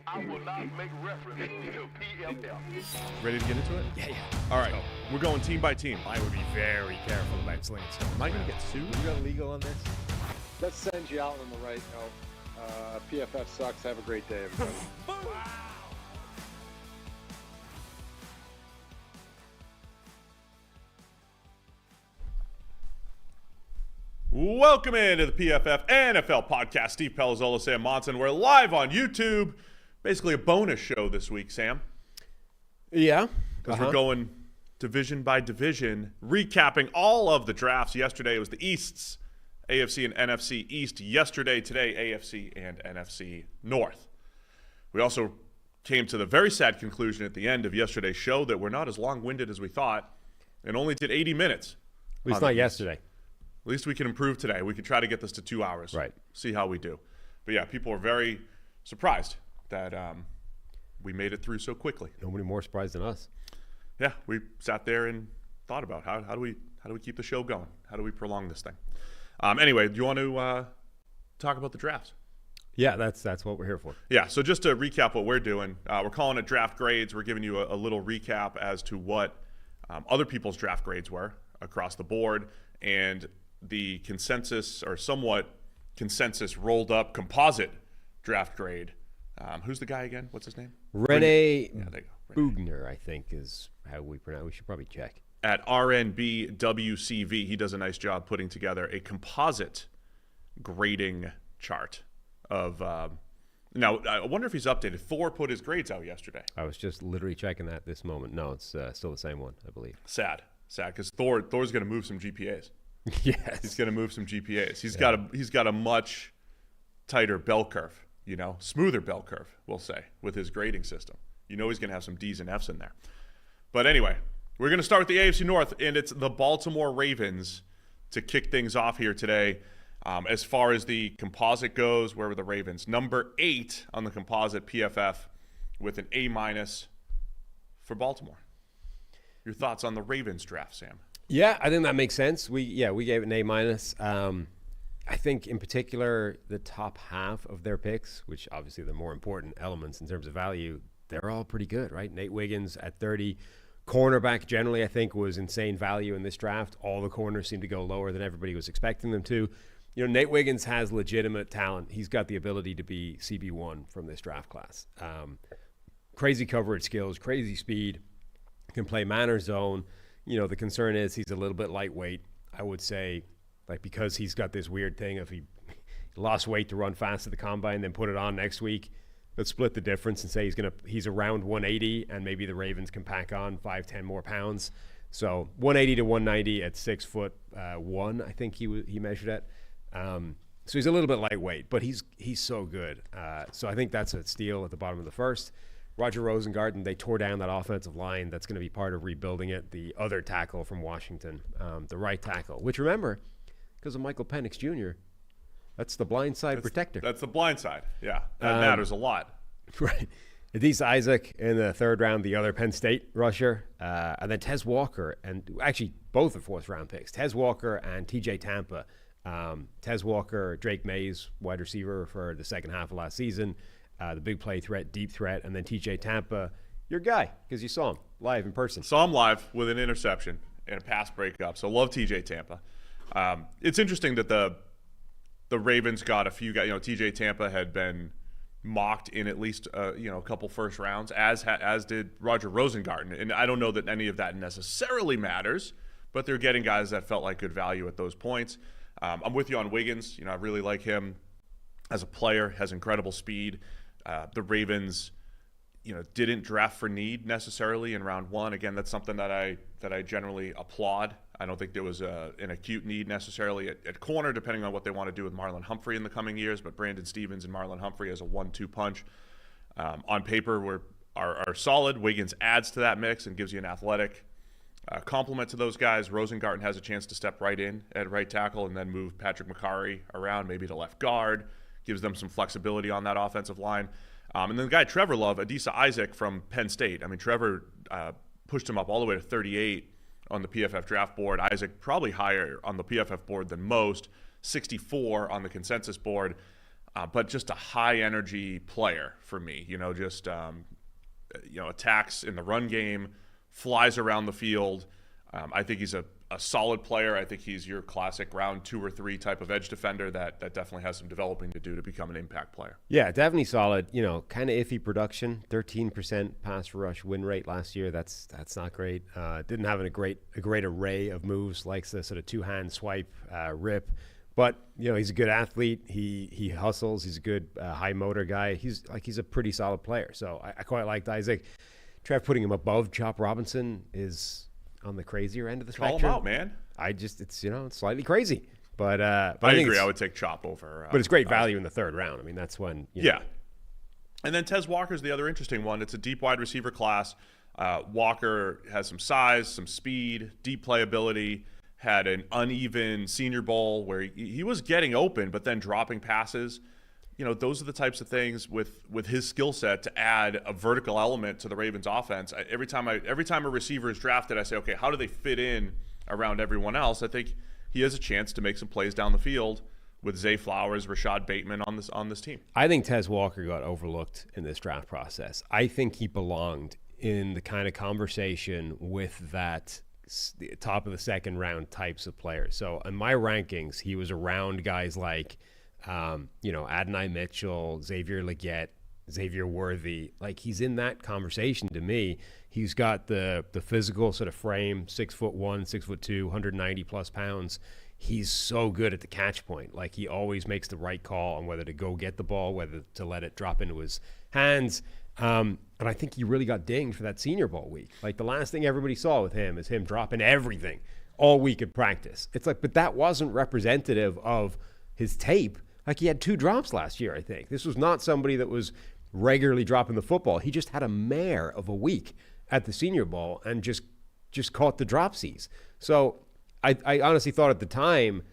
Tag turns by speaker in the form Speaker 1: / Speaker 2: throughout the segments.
Speaker 1: I will not make reference to PFF.
Speaker 2: Ready to get into it?
Speaker 3: Yeah.
Speaker 2: All right. We're going team by team.
Speaker 3: I would be very careful about slinging stuff.
Speaker 2: Am I going to get sued?
Speaker 3: You got legal on this?
Speaker 4: That sends you out on the right note. PFF sucks. Have a great day, everybody.
Speaker 2: Welcome into the PFF NFL podcast. Steve Palazzolo, Sam Monson. We're live on YouTube. Basically a bonus show this week, Sam.
Speaker 3: Yeah.
Speaker 2: Because we're going division by division, recapping all of the drafts. Yesterday it was the Easts, AFC and NFC East. Yesterday, today, AFC and NFC North. We also came to the very sad conclusion at the end of yesterday's show that we're not as long-winded as we thought and only did 80 minutes.
Speaker 3: At least not yesterday.
Speaker 2: At least we can improve today. We can try to get this to 2 hours.
Speaker 3: Right.
Speaker 2: See how we do. But yeah, people are very surprised that we made it through so quickly.
Speaker 3: Nobody more surprised than us.
Speaker 2: Yeah, we sat there and thought about how do we keep the show going? How do we prolong this thing? Anyway, do you want to talk about the drafts?
Speaker 3: Yeah, that's what we're here for.
Speaker 2: Yeah, so just to recap what we're doing, we're calling it draft grades. We're giving you a little recap as to what other people's draft grades were across the board, and the consensus or somewhat consensus rolled up composite draft grade. Who's the guy again? What's his name?
Speaker 3: Rene
Speaker 2: Yeah, there you go. Rene.
Speaker 3: Bugner, I think, is how we pronounce it. We should probably check.
Speaker 2: At RNBWCV, he does a nice job putting together a composite grading chart of. Now, I wonder if he's updated. Thor put his grades out yesterday.
Speaker 3: I was just literally checking that this moment. No, it's still the same one, I believe.
Speaker 2: Sad, because Thor's going to move some GPAs.
Speaker 3: Yes.
Speaker 2: He's going to move some GPAs. He's got a much tighter bell curve, smoother bell curve, we'll say, with his grading system. He's going to have some D's and F's in there. But anyway, we're going to start with the AFC North, and it's the Baltimore Ravens to kick things off here today. As far as the composite goes, where were the Ravens? Number 8 on the composite PFF with an A- for Baltimore. Your thoughts on the Ravens draft, Sam?
Speaker 3: Yeah, I think that makes sense. We gave it an A-. I think in particular the top half of their picks, which obviously the more important elements in terms of value, they're all pretty good, right? Nate Wiggins at 30. Cornerback generally, I think, was insane value in this draft. All the corners seem to go lower than everybody was expecting them to. Nate Wiggins has legitimate talent. He's got the ability to be CB1 from this draft class. Crazy coverage skills, crazy speed, can play man or zone. The concern is he's a little bit lightweight. I would say, because he's got this weird thing of he lost weight to run fast at the combine, then put it on next week. Let's split the difference and say he's around 180, and maybe the Ravens can pack on 5-10 more pounds. So 180 to 190 at 6'1", I think he measured at. So he's a little bit lightweight, but he's so good. So I think that's a steal at the bottom of the first. Roger Rosengarten, they tore down that offensive line. That's going to be part of rebuilding it. The other tackle from Washington, the right tackle, which, remember, because of Michael Penix Jr., that's the blind side protector.
Speaker 2: That's the blind side. Yeah, that matters a lot.
Speaker 3: Right. Adise Isaac in the third round, the other Penn State rusher. And then Tez Walker, and actually both are fourth-round picks. Tez Walker and TJ Tampa. Tez Walker, Drake Mays, wide receiver for the second half of last season. The big play threat, deep threat, and then TJ Tampa, your guy, because you saw him live in person.
Speaker 2: Saw him live with an interception and a pass breakup. So love TJ Tampa. It's interesting that the Ravens got a few guys. TJ Tampa had been mocked in at least a couple first rounds, as did Roger Rosengarten. And I don't know that any of that necessarily matters, but they're getting guys that felt like good value at those points. I'm with you on Wiggins. I really like him as a player. Has incredible speed. The Ravens, didn't draft for need necessarily in round 1. Again, that's something that I generally applaud. I don't think there was an acute need necessarily at corner, depending on what they want to do with Marlon Humphrey in the coming years. But Brandon Stevens and Marlon Humphrey as a 1-2 punch on paper are solid. Wiggins adds to that mix and gives you an athletic complement to those guys. Rosengarten has a chance to step right in at right tackle and then move Patrick McCarry around, maybe to left guard. Gives them some flexibility on that offensive line. And then the guy Trevor Love, Adise Isaac from Penn State. Trevor pushed him up all the way to 38 on the PFF draft board. Isaac probably higher on the PFF board than most, 64 on the consensus board. but just a high energy player for me. Attacks in the run game, flies around the field. I think he's a solid player. I think he's your classic round 2 or 3 type of edge defender that definitely has some developing to do to become an impact player.
Speaker 3: Yeah, definitely solid. Kind of iffy production. 13% pass rush win rate last year. That's not great. Didn't have a great array of moves, likes the sort of 2-hand swipe, rip. But he's a good athlete. He hustles. He's a good high motor guy. He's a pretty solid player. So I quite liked Isaac. Trev putting him above Chop Robinson is on the crazier end of the spectrum.
Speaker 2: Call him out, man.
Speaker 3: It's slightly crazy. But
Speaker 2: I agree. I would take Chop over.
Speaker 3: But it's great value in the 3rd round. I mean, that's when.
Speaker 2: Yeah. And then Tez Walker's the other interesting one. It's a deep wide receiver class. Walker has some size, some speed, deep playability. Had an uneven Senior Bowl where he was getting open, but then dropping passes. Those are the types of things with his skill set to add a vertical element to the Ravens offense. Every time a receiver is drafted, I say, okay, how do they fit in around everyone else? I think he has a chance to make some plays down the field with Zay Flowers, Rashad Bateman on this team.
Speaker 3: I think Tez Walker got overlooked in this draft process. I think he belonged in the kind of conversation with that top of the 2nd round types of players. So in my rankings, he was around guys like Adonai Mitchell, Xavier Legette, Xavier Worthy. Like, he's in that conversation to me. He's got the physical sort of frame, 6'1", 6'2", 190 plus pounds. He's so good at the catch point. Like, he always makes the right call on whether to go get the ball, whether to let it drop into his hands. And I think he really got dinged for that Senior Bowl week. Like, the last thing everybody saw with him is him dropping everything all week at practice. It's like, but that wasn't representative of his tape. Like, he had 2 drops last year, I think. This was not somebody that was regularly dropping the football. He just had a mare of a week at the Senior Bowl and just caught the dropsies. So I honestly thought at the time,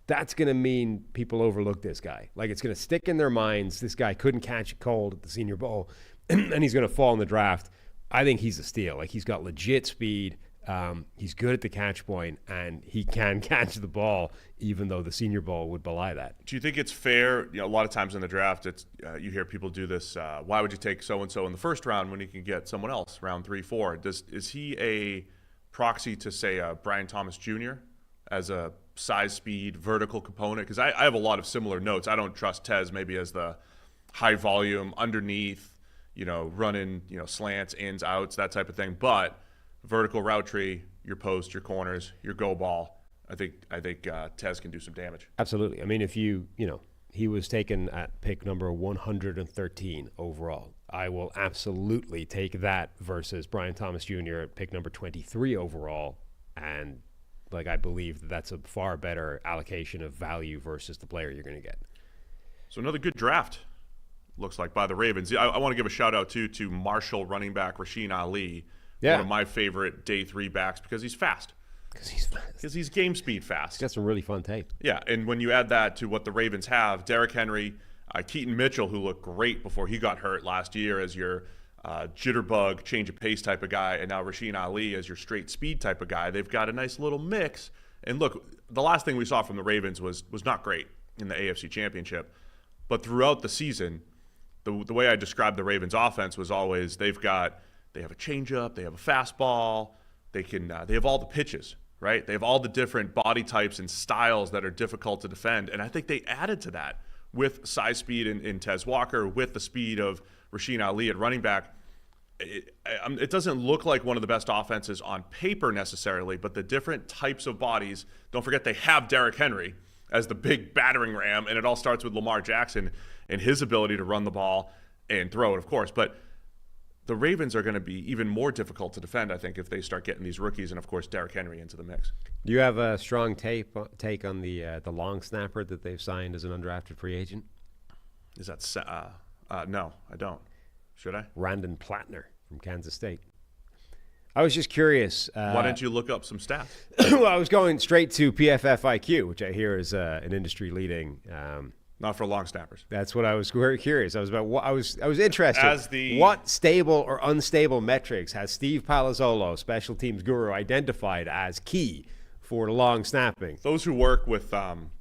Speaker 3: that's going to mean people overlook this guy. Like, it's going to stick in their minds, this guy couldn't catch a cold at the Senior Bowl, and he's going to fall in the draft. I think he's a steal. Like, he's got legit speed. He's good at the catch point, and he can catch the ball, even though the Senior Bowl would belie that.
Speaker 2: Do you think it's fair? A lot of times in the draft, you hear people do this. Why would you take so-and-so in the 1st round when you can get someone else round 3, 4? Is he a proxy to, say, Brian Thomas Jr. as a size, speed, vertical component? Because I have a lot of similar notes. I don't trust Tez maybe as the high volume, underneath, running, slants, ins, outs, that type of thing. But vertical route tree, your post, your corners, your go ball. I think Tez can do some damage.
Speaker 3: Absolutely. I mean, if he was taken at pick number 113 overall. I will absolutely take that versus Brian Thomas Jr. at pick number 23 overall. And I believe that's a far better allocation of value versus the player you're going to get.
Speaker 2: So another good draft, looks like, by the Ravens. I want to give a shout out to Marshall running back Rasheen Ali. Yeah. One of my favorite day 3 backs because he's fast. Because he's game speed fast.
Speaker 3: He's got some really fun tape.
Speaker 2: Yeah, and when you add that to what the Ravens have, Derrick Henry, Keaton Mitchell, who looked great before he got hurt last year as your jitterbug, change of pace type of guy, and now Rasheen Ali as your straight speed type of guy. They've got a nice little mix. And look, the last thing we saw from the Ravens was not great in the AFC Championship. But throughout the season, the way I described the Ravens offense was always they have a changeup, they have a fastball, they have all the pitches, right? They have all the different body types and styles that are difficult to defend. And I think they added to that with size speed in Tez Walker, with the speed of Rasheen Ali at running back. It doesn't look like one of the best offenses on paper necessarily, but the different types of bodies, don't forget they have Derrick Henry as the big battering ram, and it all starts with Lamar Jackson and his ability to run the ball and throw it, of course. But the Ravens are going to be even more difficult to defend, I think, if they start getting these rookies and, of course, Derrick Henry into the mix.
Speaker 3: Do you have a strong take on the long snapper that they've signed as an undrafted free agent?
Speaker 2: Is that no, I don't. Should I?
Speaker 3: Randon Plattner from Kansas State. I was just curious.
Speaker 2: Why didn't you look up some stats?
Speaker 3: Well, I was going straight to PFF IQ, which I hear is an industry-leading.
Speaker 2: Not for long snappers.
Speaker 3: That's what I was very curious. I was interested. What stable or unstable metrics has Steve Palazzolo, special teams guru, identified as key for long snapping.
Speaker 2: Those who work with,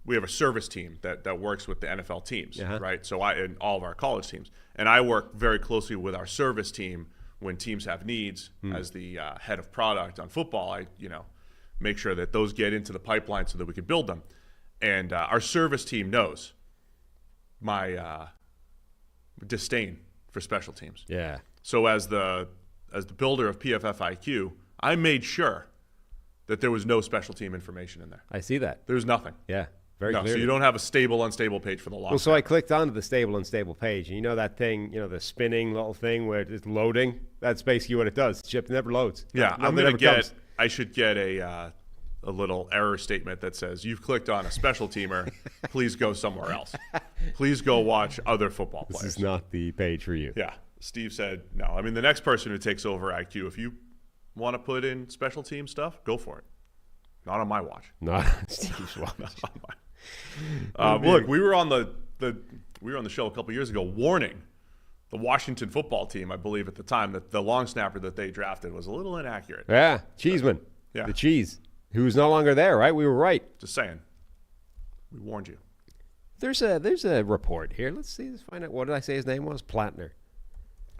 Speaker 2: we have a service team that works with the NFL teams,
Speaker 3: Uh-huh.
Speaker 2: right? So and all of our college teams. And I work very closely with our service team when teams have needs. As the head of product on football, I make sure that those get into the pipeline so that we can build them. And our service team knows my disdain for special teams.
Speaker 3: Yeah.
Speaker 2: So as the builder of PFF IQ, I made sure that there was no special team information in there.
Speaker 3: I see that.
Speaker 2: There's nothing.
Speaker 3: Yeah. Very
Speaker 2: No,
Speaker 3: clearly.
Speaker 2: so you don't have a stable, unstable page for the long.
Speaker 3: Well, so I clicked onto the stable unstable page, and you know that thing, the spinning little thing where it's loading? That's basically what it does. The chip never loads.
Speaker 2: Yeah,
Speaker 3: Nothing ever comes.
Speaker 2: I should get a little error statement that says, you've clicked on a special teamer, please go somewhere else. Please go watch other football players.
Speaker 3: This is not the page for you.
Speaker 2: Yeah, Steve said no. I mean, the next person who takes over IQ, if you want to put in special team stuff, go for it. Not on my watch.
Speaker 3: Not Steve's watch.
Speaker 2: Not on mine. Look, we were on the show a couple years ago warning the Washington football team, I believe at the time, that the long snapper that they drafted was a little inaccurate.
Speaker 3: Yeah, Cheeseman.
Speaker 2: Yeah.
Speaker 3: The cheese, who's no longer there, right? We were right.
Speaker 2: Just saying. We warned you.
Speaker 3: There's a report here. Let's see. Let's find out. What did I say his name was? Platner.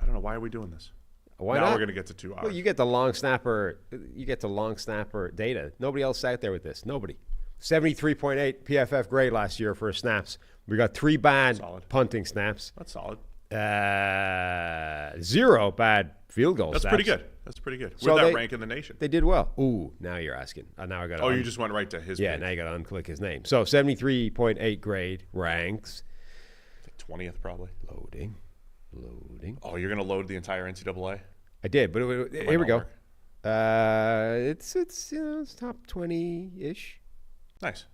Speaker 2: I don't know. Why are we doing this?
Speaker 3: Why
Speaker 2: now
Speaker 3: not?
Speaker 2: we're going to get to 2 hours.
Speaker 3: Well, you get the long snapper. You get the long snapper data. Nobody else out there with this. Nobody. 73.8 PFF grade last year for snaps. We got 3 bad
Speaker 2: Solid.
Speaker 3: punting snaps.
Speaker 2: That's solid.
Speaker 3: 0 bad field goal
Speaker 2: That's
Speaker 3: snaps.
Speaker 2: pretty good. That's pretty good.
Speaker 3: So
Speaker 2: Where'd that
Speaker 3: they-
Speaker 2: rank in the nation?
Speaker 3: They did well. Ooh, now you're asking. Now I got.
Speaker 2: Oh, you just went right to his
Speaker 3: Yeah,
Speaker 2: page.
Speaker 3: now you got to unclick his name. So 73.8 grade ranks.
Speaker 2: 20th probably.
Speaker 3: Loading.
Speaker 2: Oh, you're going to load the entire NCAA?
Speaker 3: I did, but
Speaker 2: Might
Speaker 3: here we
Speaker 2: not
Speaker 3: go.
Speaker 2: work.
Speaker 3: It's top 20-ish.
Speaker 2: Nice.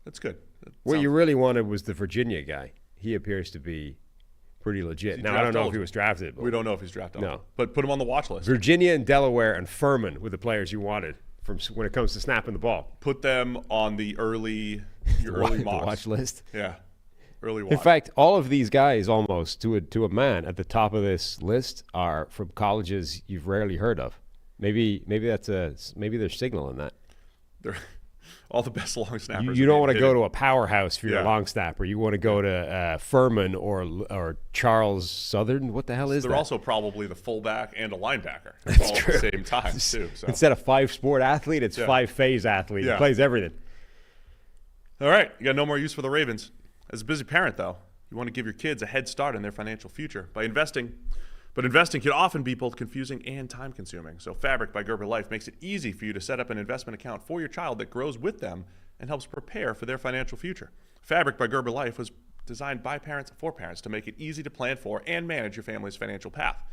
Speaker 2: That's good.
Speaker 3: What you really wanted was the Virginia guy. He appears to be pretty legit.
Speaker 2: he
Speaker 3: Now, I don't
Speaker 2: draft
Speaker 3: know if he
Speaker 2: eligible?
Speaker 3: was drafted. But
Speaker 2: We don't know if he's drafted.
Speaker 3: No.
Speaker 2: But put him on the watch list.
Speaker 3: Virginia and Delaware and Furman were the players you wanted from when it comes to snapping the ball.
Speaker 2: Put them on the early
Speaker 3: The
Speaker 2: mocks.
Speaker 3: watch list.
Speaker 2: Yeah. Early watch.
Speaker 3: In fact, all of these guys almost to a man at the top of this list are from colleges you've rarely heard of. Maybe they're signaling that.
Speaker 2: They're all the best long snappers.
Speaker 3: You don't want to go to a powerhouse for your
Speaker 2: Yeah.
Speaker 3: long snapper. You want to go to Furman or Charles Southern. What the hell is
Speaker 2: They're
Speaker 3: that?
Speaker 2: also probably the fullback and a linebacker
Speaker 3: That's
Speaker 2: all
Speaker 3: true.
Speaker 2: at the same time, too. So.
Speaker 3: Instead of 5-sport athlete, it's
Speaker 2: Yeah.
Speaker 3: 5-phase athlete.
Speaker 2: Yeah.
Speaker 3: He plays everything.
Speaker 2: All right. You got no more use for the Ravens. As a busy parent, though, you want to give your kids a head start in their financial future by investing. But investing can often be both confusing and time-consuming. So Fabric by Gerber Life makes it easy for you to set up an investment account for your child that grows with them and helps prepare for their financial future. Fabric by Gerber Life was designed by parents for parents to make it easy to plan for and manage your family's financial path.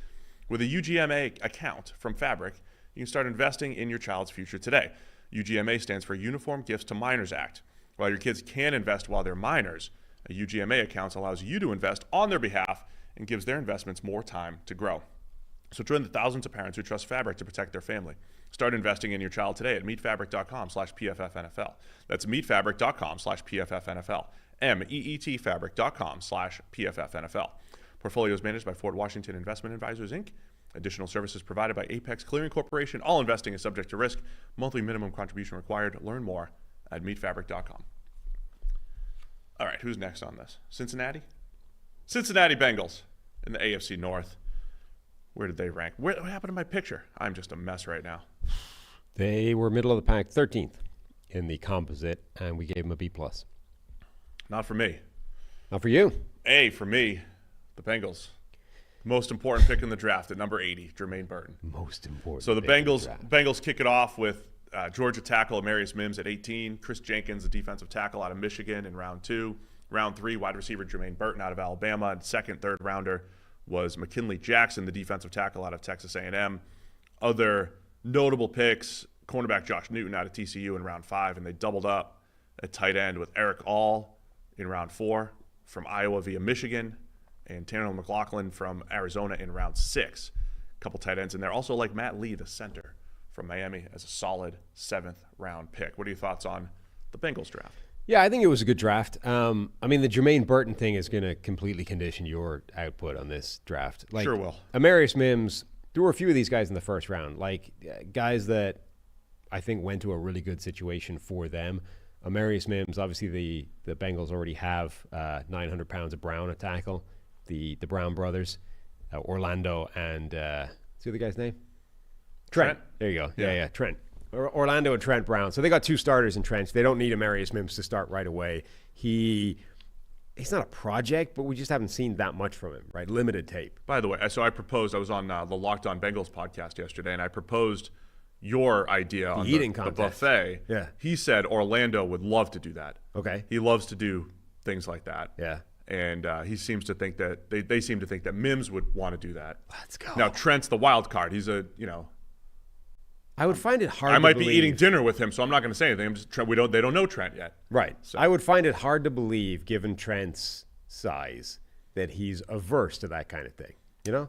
Speaker 2: With a UGMA account from Fabric, you can start investing in your child's future today. UGMA stands for Uniform Gifts to Minors Act. While your kids can invest while they're minors, a UGMA account allows you to invest on their behalf and gives their investments more time to grow. So join the thousands of parents who trust Fabric to protect their family. Start investing in your child today at meetfabric.com/PFFNFL. That's meetfabric.com/PFFNFL. meetfabric.com/PFFNFL. Portfolio is managed by Fort Washington Investment Advisors, Inc. Additional services provided by Apex Clearing Corporation. All investing is subject to risk. Monthly minimum contribution required. Learn more at meetfabric.com. All right, who's next on this? Cincinnati? Cincinnati Bengals in the AFC North. Where did they rank? What happened to my picture? I'm just a mess right now.
Speaker 3: They were middle of the pack, 13th in the composite, and we gave them a B+.
Speaker 2: Not for me.
Speaker 3: Not for you.
Speaker 2: A for me, the Bengals. Most important pick in the draft at number 80, Jermaine Burton.
Speaker 3: Most important.
Speaker 2: So the
Speaker 3: pick in
Speaker 2: Bengals
Speaker 3: draft.
Speaker 2: Bengals kick it off with Georgia tackle Amarius Mims at 18, Chris Jenkins, the defensive tackle out of Michigan in round 2. Round 3, wide receiver Jermaine Burton out of Alabama. And second, third rounder was McKinley Jackson, the defensive tackle out of Texas A&M. Other notable picks, cornerback Josh Newton out of TCU in round 5, and they doubled up at tight end with Eric All in round 4 from Iowa via Michigan, and Tanner McLaughlin from Arizona in round 6. A couple tight ends in there. Also like Matt Lee, the center from Miami, as a solid 7th round pick. What are your thoughts on the Bengals draft?
Speaker 3: Yeah, I think it was a good draft. I mean, the Jermaine Burton thing is going to completely condition your output on this draft. Like,
Speaker 2: Sure will.
Speaker 3: Amarius Mims, there were a few of these guys in the first round, like guys that I think went to a really good situation for them. Amarius Mims, obviously the Bengals already have 900 pounds of Brown at tackle, the Brown brothers, Orlando and what's the other guy's name? Trent. There you go. Yeah, Trent. Orlando and Trent Brown. So they got 2 starters in Trent. They don't need Amarius Mims to start right away. He's not a project, but we just haven't seen that much from him, right? Limited tape.
Speaker 2: By the way, so I was on the Locked On Bengals podcast yesterday, and I proposed your idea on the buffet.
Speaker 3: Yeah.
Speaker 2: He said Orlando would love to do that.
Speaker 3: Okay.
Speaker 2: He loves to do things like that.
Speaker 3: Yeah.
Speaker 2: And he seems to think that they seem to think that Mims would want to do that.
Speaker 3: Let's go.
Speaker 2: Now Trent's the wild card. He's
Speaker 3: I would find it hard.
Speaker 2: I might be eating dinner with him, so I'm not going to say anything. I'm just they don't know Trent yet.
Speaker 3: Right. So. I would find it hard to believe, given Trent's size, that he's averse to that kind of thing. You know.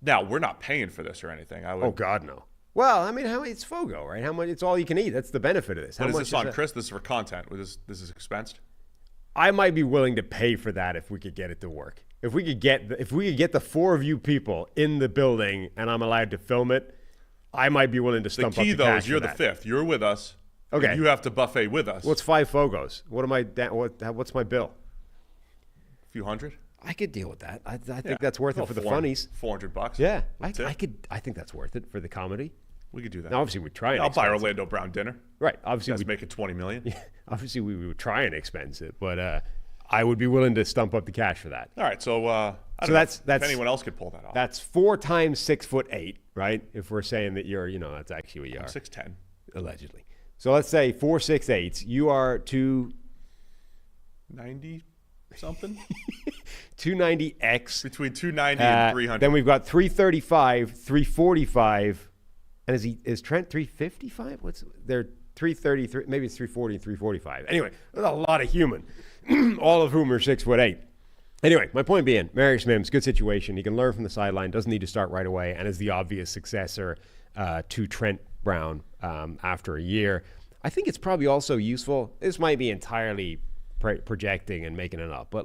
Speaker 2: Now we're not paying for this or anything.
Speaker 3: Oh God, no. Well, I mean, it's Fogo, right? How much? It's all you can eat. That's the benefit of this.
Speaker 2: What is this on, Chris? This is for content. This is expensed.
Speaker 3: I might be willing to pay for that if we could get it to work. If we could get the 4 of you people in the building and I'm allowed to film it, I might be willing to stump up the cash.
Speaker 2: The key though is you're the 5th. You're with us.
Speaker 3: Okay.
Speaker 2: You have to buffet with us.
Speaker 3: What's 5 Fogos? What's my bill?
Speaker 2: A few hundred.
Speaker 3: I could deal with that. I think that's worth it for the funnies.
Speaker 2: $400.
Speaker 3: Yeah, I think that's worth it for the comedy.
Speaker 2: We could do that.
Speaker 3: Now, obviously, we try.
Speaker 2: I'll buy Orlando Brown dinner.
Speaker 3: Right. Obviously,
Speaker 2: we make it $20 million.
Speaker 3: Yeah, obviously, we would try and expense it, but I would be willing to stump up the cash for that.
Speaker 2: All right. So
Speaker 3: that's
Speaker 2: if anyone else could pull that off.
Speaker 3: That's 4 times 6'8", right? If we're saying that you're, that's actually what you are.
Speaker 2: 6'10",
Speaker 3: allegedly. So let's say 4 6'8". You are
Speaker 2: 290 something.
Speaker 3: 290x.
Speaker 2: Between 290 and 300.
Speaker 3: Then we've got 335, 345. And is Trent 355? They're 333, maybe it's 340 and 345. Anyway, there's a lot of human, all of whom are 6'8". Anyway, my point being, Amarius Mims, good situation. He can learn from the sideline, doesn't need to start right away, and is the obvious successor to Trent Brown after a year. I think it's probably also useful. This might be entirely projecting and making it up, but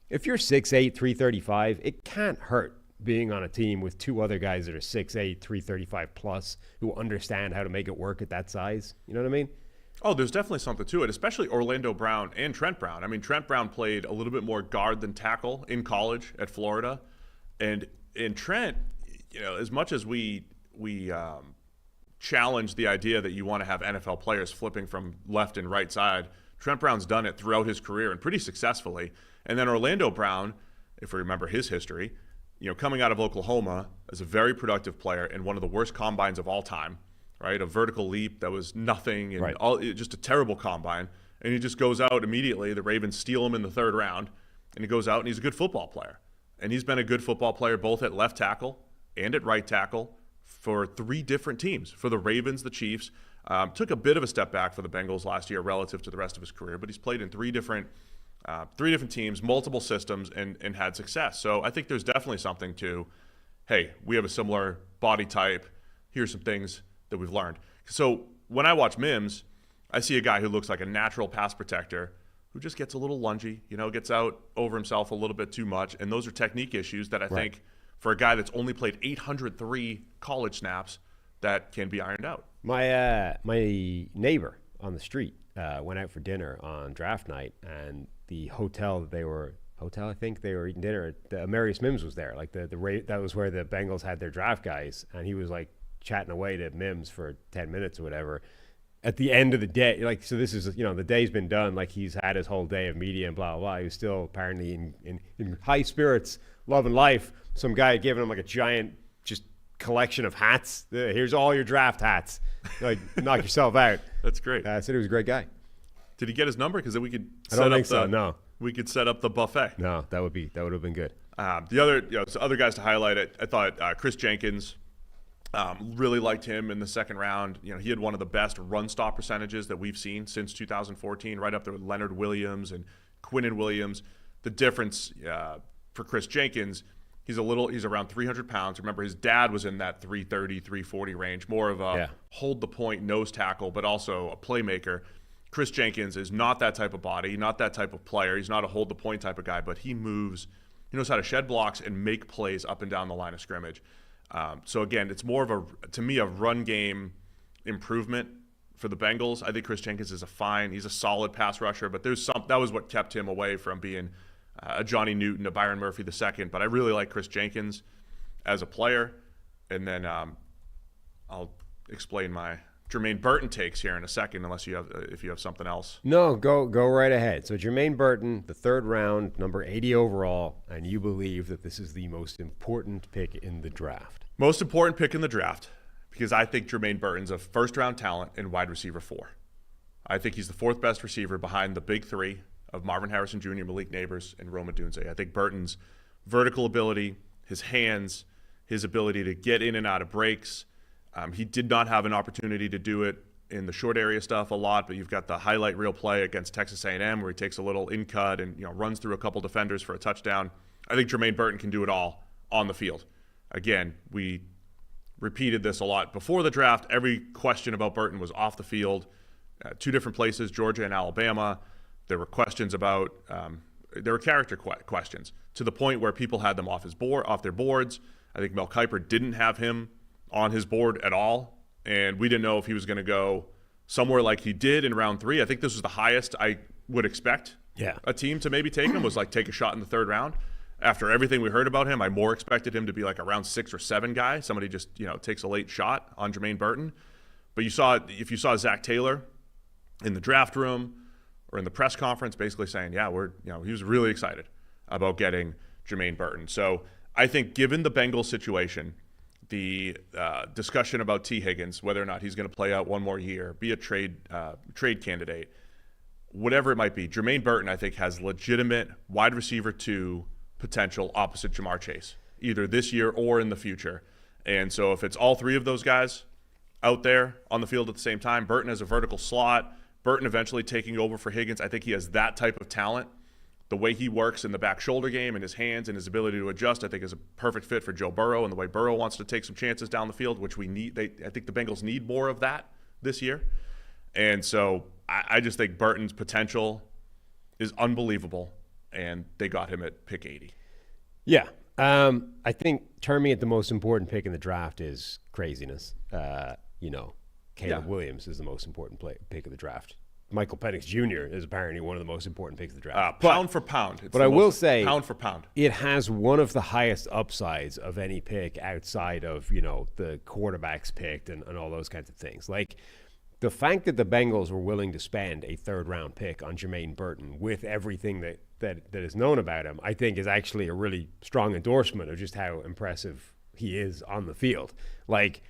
Speaker 3: if you're 6'8", 335, it can't hurt being on a team with 2 other guys that are 6'8", 335 plus, who understand how to make it work at that size. You know what I mean?
Speaker 2: Oh, there's definitely something to it, especially Orlando Brown and Trent Brown. I mean, Trent Brown played a little bit more guard than tackle in college at Florida. And in Trent, as much as we challenge the idea that you want to have NFL players flipping from left and right side, Trent Brown's done it throughout his career and pretty successfully. And then Orlando Brown, if we remember his history, coming out of Oklahoma as a very productive player in one of the worst combines of all time, right? A vertical leap that was nothing and just a terrible combine. And he just goes out immediately. The Ravens steal him in the 3rd round, and he goes out and he's a good football player. And he's been a good football player both at left tackle and at right tackle for 3 different teams. For the Ravens, the Chiefs. Took a bit of a step back for the Bengals last year relative to the rest of his career, but he's played in 3 different teams, multiple systems, and had success. So I think there's definitely something to, hey, we have a similar body type. Here's some things that we've learned. So when I watch Mims, I see a guy who looks like a natural pass protector who just gets a little lungy, gets out over himself a little bit too much. And those are technique issues that I think for a guy that's only played 803 college snaps, that can be ironed out. My
Speaker 3: neighbor on the street went out for dinner on draft night, and the hotel I think they were eating dinner. Amarius Mims was there. That was where the Bengals had their draft guys, and he was chatting away to Mims for 10 minutes or whatever. At the end of the day, so this is, the day's been done. He's had his whole day of media and blah, blah, blah. He was still apparently in high spirits, loving life. Some guy had given him a giant just collection of hats. Here's all your draft hats. Knock yourself out.
Speaker 2: That's great.
Speaker 3: I said he was a great guy.
Speaker 2: Did he get his number? Because then we could
Speaker 3: No.
Speaker 2: We could set up the buffet.
Speaker 3: No, that would have been good.
Speaker 2: The other guys to highlight it, I thought Chris Jenkins, really liked him in the 2nd round. He had one of the best run stop percentages that we've seen since 2014, right up there with Leonard Williams and Quinnen Williams. The difference for Chris Jenkins, he's around 300 pounds. Remember, his dad was in that 330, 340 range, more of a hold the point nose tackle, but also a playmaker. Chris Jenkins is not that type of body, not that type of player. He's not a hold the point type of guy, but he moves. He knows how to shed blocks and make plays up and down the line of scrimmage. So again, it's more of a run game improvement for the Bengals. I think Chris Jenkins is he's a solid pass rusher, but that was what kept him away from being a Johnny Newton, a Byron Murphy II. But I really like Chris Jenkins as a player. And then I'll explain my Jermaine Burton takes here in a second, unless if you have something else.
Speaker 3: No, go right ahead. So Jermaine Burton, the 3rd round, number 80 overall, and you believe that this is the most important pick in the draft.
Speaker 2: Most important pick in the draft, because I think Jermaine Burton's a first-round talent in wide receiver 4. I think he's the 4th best receiver behind the big 3 of Marvin Harrison Jr., Malik Neighbors, and Rome Odunze. I think Burton's vertical ability, his hands, his ability to get in and out of breaks. He did not have an opportunity to do it in the short area stuff a lot, but you've got the highlight reel play against Texas A&M where he takes a little in-cut and runs through a couple defenders for a touchdown. I think Jermaine Burton can do it all on the field. Again, we repeated this a lot before the draft. Every question about Burton was off the field. 2 different places, Georgia and Alabama. There were questions about there were character questions to the point where people had them off their boards. I think Mel Kiper didn't have him on his board at all, and we didn't know if he was going to go somewhere like he did in round 3. I think this was the highest I would expect a team to maybe take him, was like take a shot in the 3rd round. After everything we heard about him, I more expected him to be like a round 6 or 7 guy. Somebody just takes a late shot on Jermaine Burton. But if you saw Zach Taylor in the draft room or in the press conference basically saying, he was really excited about getting Jermaine Burton. So I think given the Bengals situation, the discussion about T. Higgins, whether or not he's going to play out one more year, be a trade candidate, whatever it might be, Jermaine Burton, I think, has legitimate wide receiver 2 potential opposite Jamar Chase, either this year or in the future. And so if it's all 3 of those guys out there on the field at the same time, Burton has a vertical slot, Burton eventually taking over for Higgins, I think he has that type of talent. The way he works in the back shoulder game and his hands and his ability to adjust, I think, is a perfect fit for Joe Burrow, and the way Burrow wants to take some chances down the field, which we need. I think the Bengals need more of that this year. And so I just think Burton's potential is unbelievable, and they got him at pick 80.
Speaker 3: Yeah. I think terming it the most important pick in the draft is craziness. Caleb Williams is the most important pick of the draft. Michael Penix Jr. is apparently one of the most important picks of the draft.
Speaker 2: Pound for pound.
Speaker 3: But I will say,
Speaker 2: pound for pound,
Speaker 3: it has one of the highest upsides of any pick outside of, the quarterbacks picked and all those kinds of things. Like, the fact that the Bengals were willing to spend a 3rd-round pick on Jermaine Burton with everything that is known about him, I think is actually a really strong endorsement of just how impressive he is on the field. Like,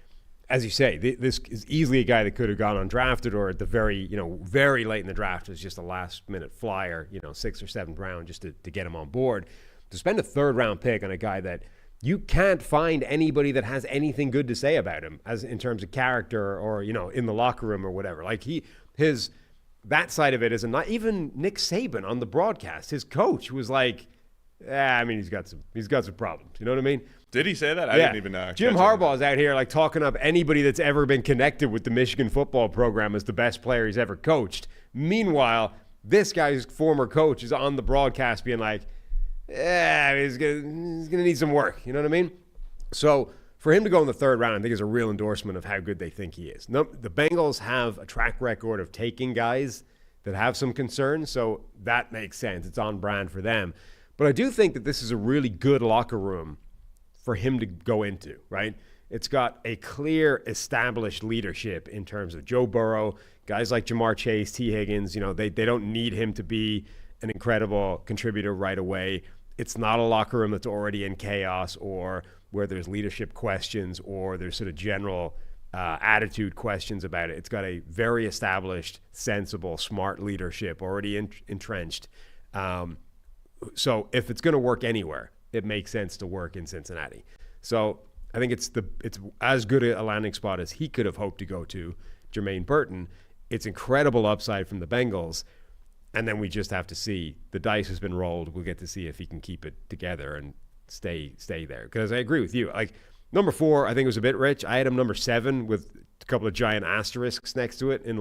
Speaker 3: as you say, this is easily a guy that could have gone undrafted, or at the very late in the draft was just a last-minute flyer, 6th or 7th round just to get him on board. To spend a 3rd-round pick on a guy that you can't find anybody that has anything good to say about him as in terms of character or, in the locker room or whatever. Like that side of it is not even Nick Saban on the broadcast. His coach was like, he's got some problems. You know what I mean?
Speaker 2: Did he say that? I didn't even know.
Speaker 3: Jim Harbaugh's out here like talking up anybody that's ever been connected with the Michigan football program as the best player he's ever coached. Meanwhile, this guy's former coach is on the broadcast being like, he's gonna need some work. You know what I mean? So for him to go in the 3rd round, I think is a real endorsement of how good they think he is. No, the Bengals have a track record of taking guys that have some concerns, so that makes sense. It's on brand for them. But I do think that this is a really good locker room for him to go into, right? It's got a clear established leadership in terms of Joe Burrow, guys like Jamar Chase, T. Higgins, they don't need him to be an incredible contributor right away. It's not a locker room that's already in chaos or where there's leadership questions or there's sort of general attitude questions about it. It's got a very established, sensible, smart leadership already entrenched. So if it's going to work anywhere, it makes sense to work in Cincinnati. So I think it's as good a landing spot as he could have hoped to go to, Jermaine Burton. It's incredible upside from the Bengals. And then we just have to see. The dice has been rolled. We'll get to see if he can keep it together and stay there. Because I agree with you. Like, number 4, I think it was a bit rich. I had him number 7 with a couple of giant asterisks next to it. And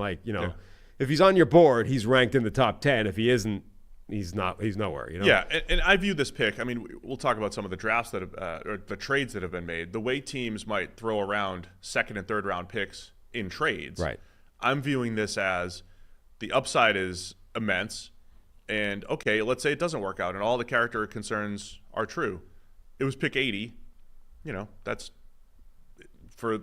Speaker 3: if he's on your board, he's ranked in the top 10. If he isn't, he's nowhere.
Speaker 2: Yeah, and I view this pick. I mean, we'll talk about some of the drafts that have, or the trades that have been made. The way teams might throw around 2nd and 3rd round picks in trades.
Speaker 3: Right.
Speaker 2: I'm viewing this as the upside is immense. And, okay, let's say it doesn't work out and all the character concerns are true. It was pick 80. You know, that's for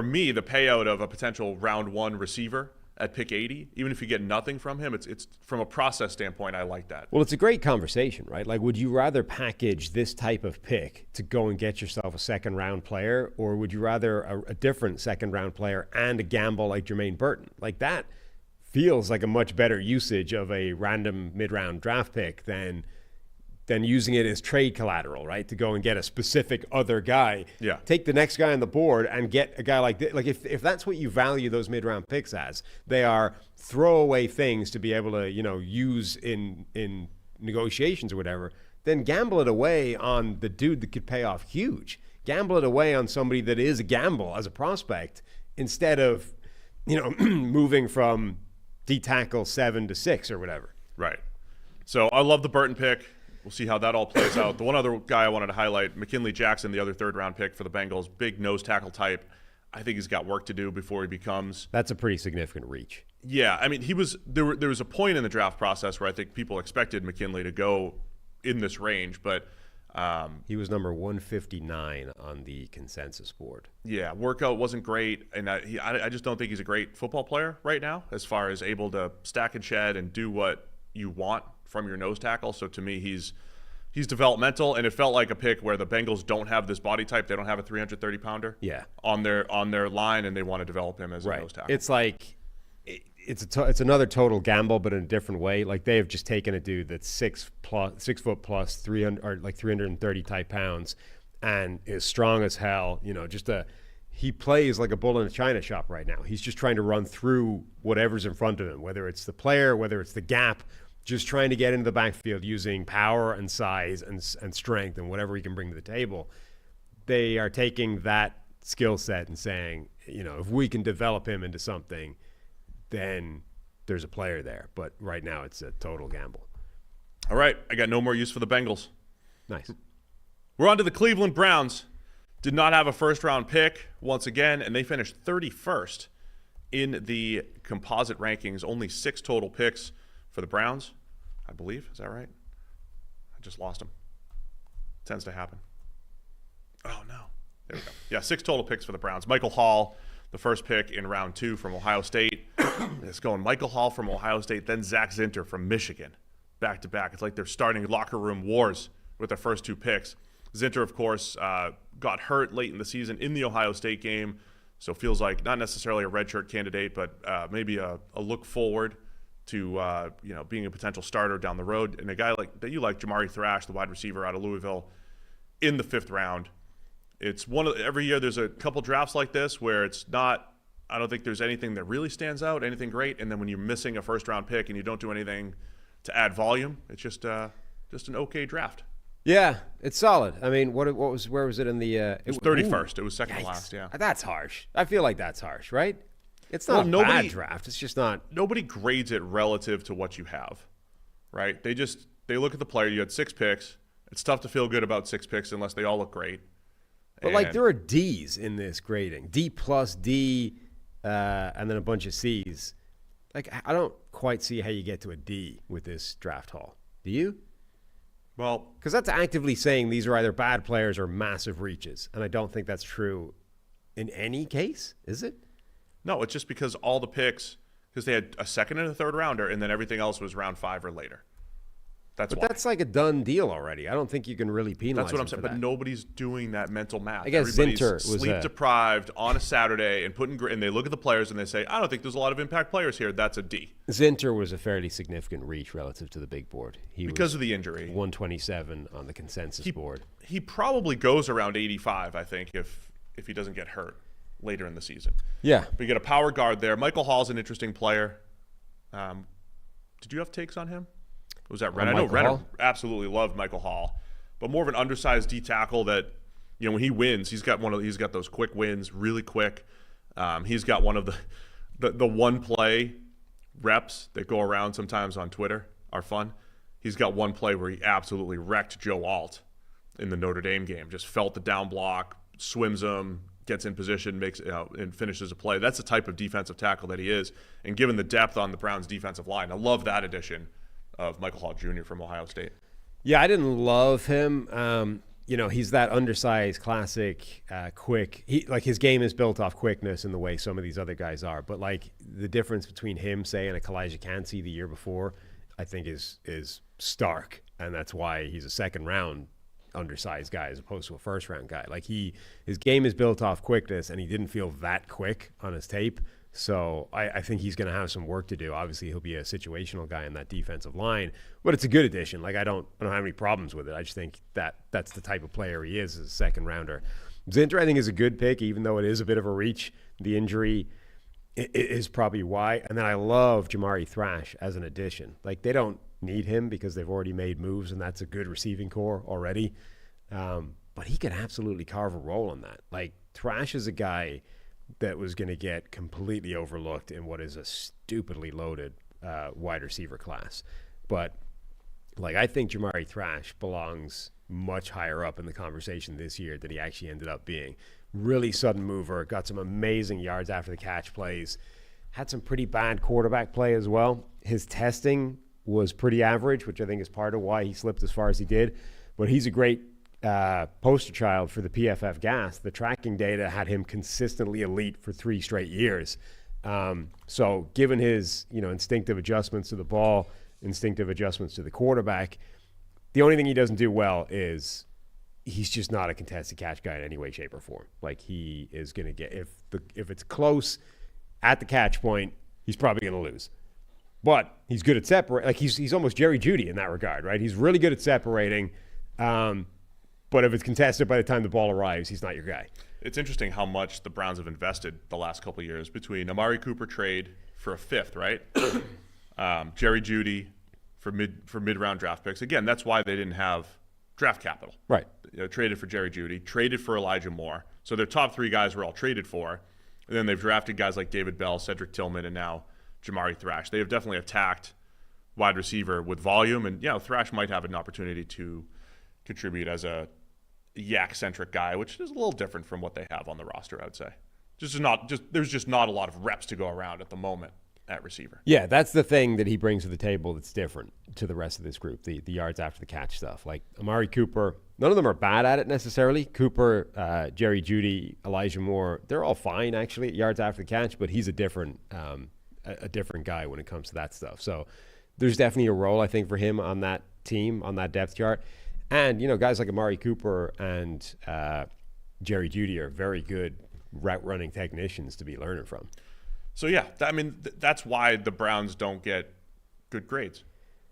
Speaker 2: me, the payout of a potential round 1 receiver at pick 80, even if you get nothing from him, it's from a process standpoint, I like that.
Speaker 3: Well, it's a great conversation, right? Like, would you rather package this type of pick to go and get yourself a second-round player, or would you rather a different second-round player and a gamble like Jermaine Burton? Like, that feels like a much better usage of a random mid-round draft pick than using it as trade collateral, right? To go and get a specific other guy.
Speaker 2: Yeah.
Speaker 3: Take the next guy on the board and get a guy like this. Like, if that's what you value those mid-round picks as, they are throwaway things to be able to, use in negotiations or whatever, then gamble it away on the dude that could pay off huge. Gamble it away on somebody that is a gamble as a prospect instead of, moving from D tackle 7 to 6 or whatever.
Speaker 2: Right. So I love the Burton pick. We'll see how that all plays out. The one other guy I wanted to highlight, McKinley Jackson, the other third-round pick for the Bengals, big nose tackle type. I think he's got work to do before he becomes.
Speaker 3: That's a pretty significant reach.
Speaker 2: Yeah, I mean, there was a point in the draft process where I think people expected McKinley to go in this range, but
Speaker 3: he was number 159 on the consensus board.
Speaker 2: Yeah, workout wasn't great, and I just don't think he's a great football player right now as far as able to stack and shed and do what you want from your nose tackle. So to me, he's developmental, and it felt like a pick where the Bengals don't have this body type. They don't have a 330-pounder on their line, and they want to develop him as a nose tackle.
Speaker 3: It's like it's another total gamble, but in a different way. Like, they have just taken a dude that's 6 foot plus 300 or like 330 type pounds and is strong as hell. He plays like a bull in a china shop right now. He's just trying to run through whatever's in front of him, whether it's the player, whether it's the gap, just trying to get into the backfield using power and size and strength and whatever he can bring to the table. They are taking that skill set and saying, if we can develop him into something, then there's a player there. But right now it's a total gamble.
Speaker 2: All right, I got no more use for the Bengals.
Speaker 3: Nice.
Speaker 2: We're on to the Cleveland Browns. Did not have a first-round pick once again, and they finished 31st in the composite rankings. Only 6 total picks for the Browns, I believe. Is that right? I just lost them. Tends to happen. Oh, no. There we go. Yeah, 6 total picks for the Browns. Michael Hall, the first pick in round 2 from Ohio State. It's going Michael Hall from Ohio State, then Zach Zinter from Michigan, back-to-back. It's like they're starting locker room wars with their first 2 picks. Zinter, of course, got hurt late in the season in the Ohio State game, so feels like not necessarily a redshirt candidate, but maybe a look forward to being a potential starter down the road. And a guy that you like, Jamari Thrash, the wide receiver out of Louisville, in the 5th round. It's every year there's a couple drafts like this where it's not. I don't think there's anything that really stands out, anything great. And then when you're missing a first-round pick and you don't do anything to add volume, it's just an okay draft.
Speaker 3: Yeah, it's solid. I mean, where was it in the?
Speaker 2: It was 31st. It was second to last. Yeah,
Speaker 3: that's harsh. I feel like that's harsh, right? It's not a bad draft. It's just not.
Speaker 2: Nobody grades it relative to what you have, right? They look at the player. You had 6 picks. It's tough to feel good about 6 picks unless they all look great.
Speaker 3: But there are D's in this grading, D plus D, and then a bunch of C's. Like, I don't quite see how you get to a D with this draft haul. Do you?
Speaker 2: Well,
Speaker 3: because that's actively saying these are either bad players or massive reaches, and I don't think that's true in any case, is it?
Speaker 2: No, it's just because all the picks, because they had a 2nd and a 3rd rounder, and then everything else was round 5 or later. But
Speaker 3: that's like a done deal already. I don't think you can really penalize.
Speaker 2: That's what I'm saying. But nobody's doing that mental math.
Speaker 3: I guess
Speaker 2: Everybody's
Speaker 3: Zinter was
Speaker 2: sleep deprived on a Saturday and they look at the players and they say, I don't think there's a lot of impact players here. That's a D.
Speaker 3: Zinter was a fairly significant reach relative to the big board.
Speaker 2: Because of the injury.
Speaker 3: 127 on the consensus board.
Speaker 2: He probably goes around 85, I think, if he doesn't get hurt later in the season.
Speaker 3: Yeah.
Speaker 2: But you get a power guard there. Michael Hall's an interesting player. Did you have takes on him? Was that Renner? I know Renner absolutely loved Michael Hall, but more of an undersized D tackle that, when he wins, he's got those quick wins, really quick. He's got one of the one play reps that go around sometimes on Twitter are fun. He's got one play where he absolutely wrecked Joe Alt in the Notre Dame game. Just felt the down block, swims him, gets in position, makes and finishes a play. That's the type of defensive tackle that he is. And given the depth on the Browns' defensive line, I love that addition of Michael Hall Jr. from Ohio State.
Speaker 3: Yeah, I didn't love him. He's that undersized, classic, quick. His game is built off quickness in the way some of these other guys are. But like the difference between him, say, and a Kalijah Kancey the year before, I think is stark, and that's why he's a second round undersized guy as opposed to a first round guy. Like his game is built off quickness, and he didn't feel that quick on his tape. So I think he's going to have some work to do. Obviously, he'll be a situational guy in that defensive line, but it's a good addition. Like I don't have any problems with it. I just think that's the type of player he is as a second rounder. Zinter, I think, is a good pick, even though it is a bit of a reach. The injury is probably why. And then I love Jamari Thrash as an addition. Like they don't need him because they've already made moves, and that's a good receiving core already. But he could absolutely carve a role in that. Like Thrash is a guy that was going to get completely overlooked in what is a stupidly loaded wide receiver class. But like I think Jamari Thrash belongs much higher up in the conversation this year than he actually ended up being. Really sudden mover, got some amazing yards after the catch plays, had some pretty bad quarterback play as well. His testing was pretty average, which I think is part of why he slipped as far as he did. But he's a great poster child for the PFF gas. The tracking data had him consistently elite for 3 straight years. So given his instinctive adjustments to the ball, instinctive adjustments to the quarterback, the only thing he doesn't do well is he's just not a contested catch guy in any way, shape, or form. Like he is going to get, if it's close at the catch point, he's probably going to lose. But he's good at separating. Like he's almost Jerry Jeudy in that regard, right? He's really good at separating. But if it's contested by the time the ball arrives, he's not your guy.
Speaker 2: It's interesting how much the Browns have invested the last couple of years between Amari Cooper trade for a 5th, right? Jerry Jeudy for mid-round draft picks. Again, that's why they didn't have draft capital.
Speaker 3: Right.
Speaker 2: Traded for Jerry Jeudy, traded for Elijah Moore. So their top 3 guys were all traded for. And then they've drafted guys like David Bell, Cedric Tillman, and now Jamari Thrash. They have definitely attacked wide receiver with volume. And, Thrash might have an opportunity to contribute as a yak-centric guy, which is a little different from what they have on the roster, I would say. There's just not a lot of reps to go around at the moment at receiver. Yeah,
Speaker 3: that's the thing that he brings to the table that's different to the rest of this group, the yards after the catch stuff. Like Amari Cooper, none of them are bad at it necessarily. Cooper, Jerry Jeudy, Elijah Moore, they're all fine actually at yards after the catch, but he's a different guy when it comes to that stuff. So there's definitely a role, I think, for him on that team, on that depth chart. And, guys like Amari Cooper and Jerry Jeudy are very good route-running technicians to be learning from.
Speaker 2: So, that's why the Browns don't get good grades.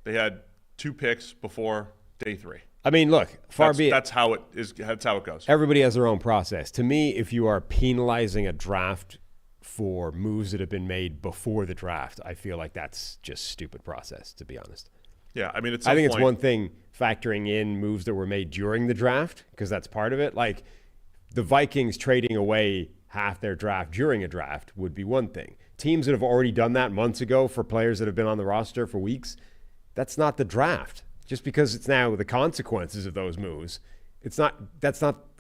Speaker 2: They had 2 picks before day 3.
Speaker 3: I mean, look,
Speaker 2: that's how it is. That's how it goes.
Speaker 3: Everybody has their own process. To me, if you are penalizing a draft for moves that have been made before the draft, I feel like that's just stupid process, to be honest.
Speaker 2: Yeah, I think
Speaker 3: it's one thing factoring in moves that were made during the draft, because that's part of it. Like the Vikings trading away half their draft during a draft would be one thing. Teams that have already done that months ago for players that have been on the roster for weeks, that's not the draft. Just because it's now the consequences of those moves, that's not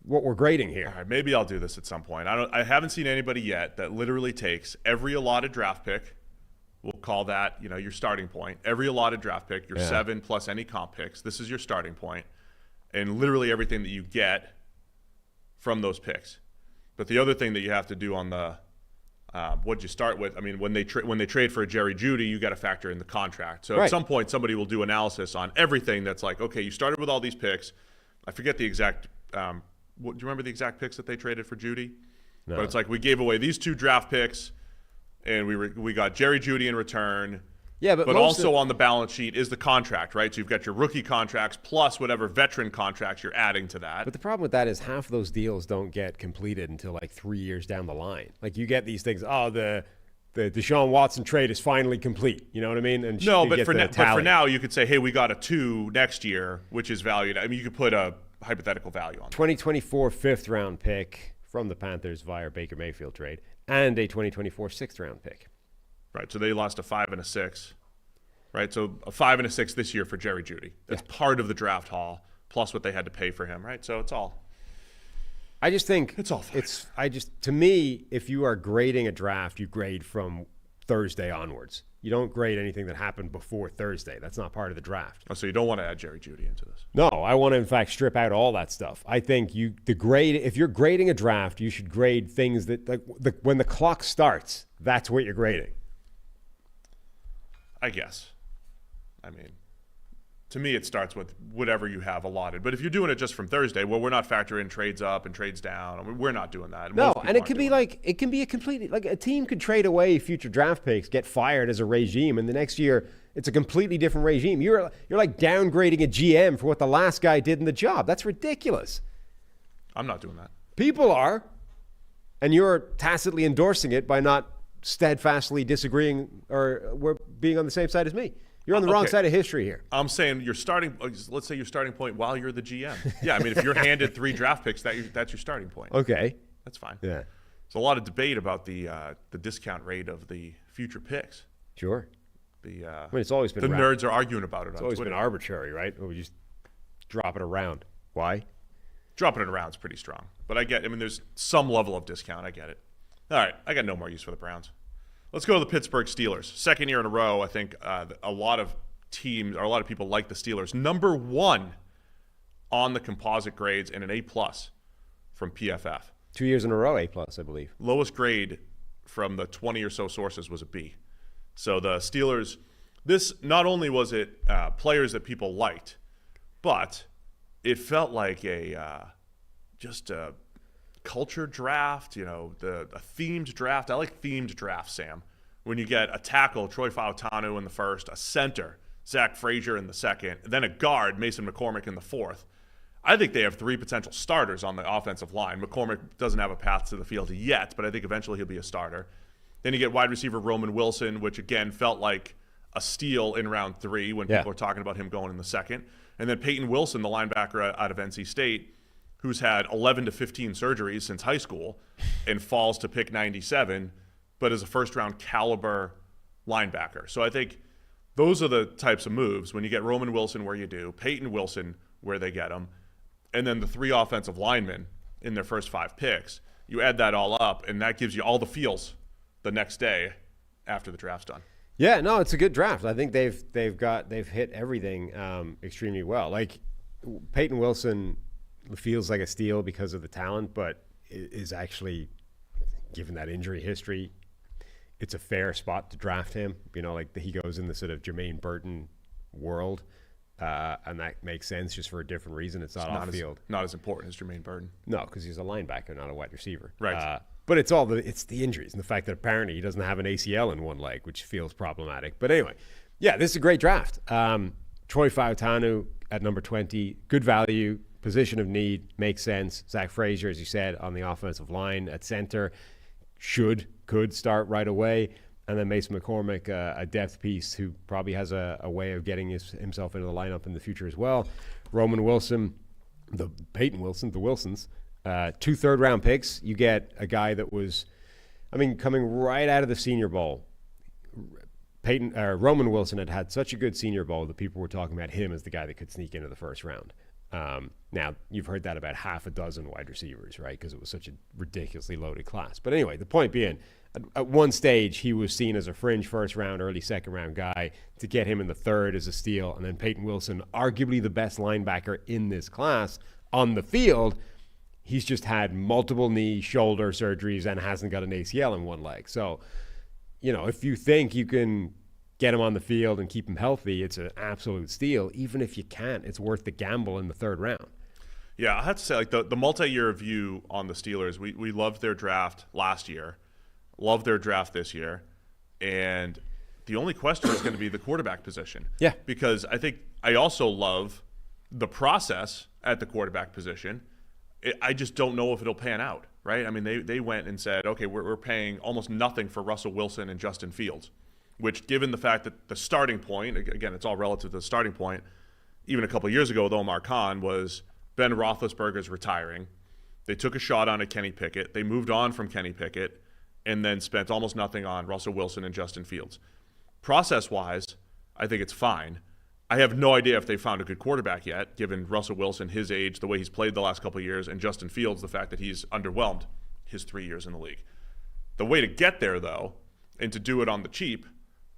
Speaker 3: what we're grading here.
Speaker 2: All right, maybe I'll do this at some point. I haven't seen anybody yet that literally takes every allotted draft pick. We'll call that, your starting point. Every allotted draft pick, your 7 plus any comp picks. This is your starting point, and literally everything that you get from those picks. But the other thing that you have to do on the what'd you start with? When they trade for a Jerry Jeudy, you got to factor in the contract. So At some point, somebody will do analysis on everything. That's like, okay, you started with all these picks. I forget the exact. Do you remember the exact picks that they traded for Jeudy? No. But it's like we gave away these 2 draft picks. And we got Jerry Jeudy in return.
Speaker 3: Yeah, but
Speaker 2: also on the balance sheet is the contract, right? So you've got your rookie contracts plus whatever veteran contracts you're adding to that.
Speaker 3: But the problem with that is half of those deals don't get completed until like 3 years down the line. Like you get these things, the Deshaun Watson trade is finally complete. You know what I mean? And
Speaker 2: but for now, you could say, hey, we got a 2 next year, which is valued. You could put a hypothetical value on it.
Speaker 3: 2024 5th-round pick from the Panthers via Baker Mayfield trade. And a 2024 6th-round pick.
Speaker 2: Right, so they lost a 5 and a 6. Right, so a 5 and a 6 this year for Jerry Jeudy. That's part of the draft haul, plus what they had to pay for him, right? So it's all.
Speaker 3: I just think
Speaker 2: It's all fine.
Speaker 3: To me, if you are grading a draft, you grade from Thursday onwards. You don't grade anything that happened before Thursday. That's not part of the draft.
Speaker 2: Oh, so you don't want to add Jerry Jeudy into this?
Speaker 3: No, I want to in fact strip out all that stuff. I think if you're grading a draft, you should grade things that when the clock starts, that's what you're grading.
Speaker 2: I guess. I mean, to me, it starts with whatever you have allotted. But if you're doing it just from Thursday, well, we're not factoring trades up and trades down. I mean, we're not doing that.
Speaker 3: No, and it could be a completely, like a team could trade away future draft picks, get fired as a regime, and the next year it's a completely different regime. You're like downgrading a GM for what the last guy did in the job. That's ridiculous.
Speaker 2: I'm not doing that.
Speaker 3: People are, and you're tacitly endorsing it by not steadfastly disagreeing or being on the same side as me. You're on the wrong side of history here.
Speaker 2: I'm saying let's say your starting point while you're the GM. Yeah, I mean, if you're handed 3 draft picks, that's your starting point.
Speaker 3: Okay.
Speaker 2: That's fine.
Speaker 3: Yeah.
Speaker 2: There's a lot of debate about the discount rate of the future picks.
Speaker 3: Sure.
Speaker 2: I mean,
Speaker 3: it's always been
Speaker 2: nerds are arguing about it
Speaker 3: It's
Speaker 2: on
Speaker 3: always
Speaker 2: Twitter.
Speaker 3: been arbitrary, right? Or we just drop it around. Why?
Speaker 2: Dropping it around is pretty strong. But there's some level of discount. I get it. All right, I got no more use for the Browns. Let's go to the Pittsburgh Steelers. Second year in a row, I think a lot of people like the Steelers. Number 1 on the composite grades and an A+ from PFF.
Speaker 3: 2 years in a row, A+, I believe.
Speaker 2: Lowest grade from the 20 or so sources was a B. So the Steelers, this not only was it players that people liked, but it felt like just a culture draft, a themed draft. I like themed drafts, Sam. When you get a tackle, Troy Fautanu in the first, a center, Zach Frazier in the second, and then a guard, Mason McCormick in the fourth. I think they have 3 potential starters on the offensive line. McCormick doesn't have a path to the field yet, but I think eventually he'll be a starter. Then you get wide receiver Roman Wilson, which again felt like a steal in round 3 when people are talking about him going in the second. And then Peyton Wilson, the linebacker out of NC State, who's had 11 to 15 surgeries since high school and falls to pick 97, but is a first-round caliber linebacker. So I think those are the types of moves when you get Roman Wilson where you do, Peyton Wilson where they get him, and then the 3 offensive linemen in their first 5 picks. You add that all up, and that gives you all the feels the next day after the draft's done.
Speaker 3: Yeah, no, it's a good draft. I think they've hit everything extremely well. Like Peyton Wilson feels like a steal because of the talent, but is actually, given that injury history, it's a fair spot to draft him. He goes in the sort of Jermaine Burton world, and that makes sense just for a different reason. It's not off field.
Speaker 2: Not as important as Jermaine Burton.
Speaker 3: No, because he's a linebacker, not a wide receiver.
Speaker 2: Right.
Speaker 3: But it's the injuries and the fact that apparently he doesn't have an ACL in one leg, which feels problematic. But anyway, yeah, this is a great draft. Troy Fautanu at number 20, good value, position of need, makes sense. Zach Frazier, as you said, on the offensive line at center, could start right away. And then Mason McCormick, a depth piece who probably has a way of getting himself into the lineup in the future as well. Roman Wilson, Peyton Wilson, the Wilsons, 2 third-round picks. You get a guy that was, coming right out of the Senior Bowl. Roman Wilson had such a good Senior Bowl that people were talking about him as the guy that could sneak into the first round. Now, you've heard that about half a dozen wide receivers, right? Because it was such a ridiculously loaded class. But anyway, the point being, at one stage, he was seen as a fringe first-round, early second-round guy. To get him in the third is a steal. And then Peyton Wilson, arguably the best linebacker in this class on the field, he's just had multiple knee, shoulder surgeries and hasn't got an ACL in one leg. So, if you think you can get him on the field and keep him healthy, it's an absolute steal. Even if you can't, it's worth the gamble in the third round.
Speaker 2: Yeah, I have to say, the multi-year view on the Steelers, we loved their draft last year, loved their draft this year, and the only question is going to be the quarterback position.
Speaker 3: Yeah.
Speaker 2: Because I also love the process at the quarterback position. I just don't know if it'll pan out, right? They went and said, okay, we're paying almost nothing for Russell Wilson and Justin Fields, which, given the fact that the starting point, again, it's all relative to the starting point, even a couple of years ago with Omar Khan, was Ben Roethlisberger's retiring. They took a shot on Kenny Pickett. They moved on from Kenny Pickett and then spent almost nothing on Russell Wilson and Justin Fields. Process-wise, I think it's fine. I have no idea if they found a good quarterback yet, given Russell Wilson, his age, the way he's played the last couple of years, and Justin Fields, the fact that he's underwhelmed his 3 years in the league. The way to get there, though, and to do it on the cheap,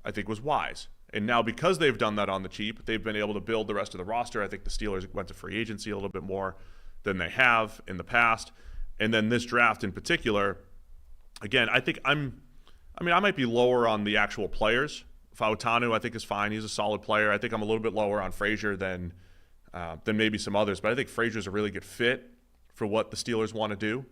Speaker 2: I think was wise. And now because they've done that on the cheap, they've been able to build the rest of the roster. I think the Steelers went to free agency a little bit more than they have in the past. And then this draft in particular, again, I think I might be lower on the actual players. Fautanu, I think, is fine. He's a solid player. I think I'm a little bit lower on Frazier than maybe some others. But I think Frazier's a really good fit for what the Steelers want to do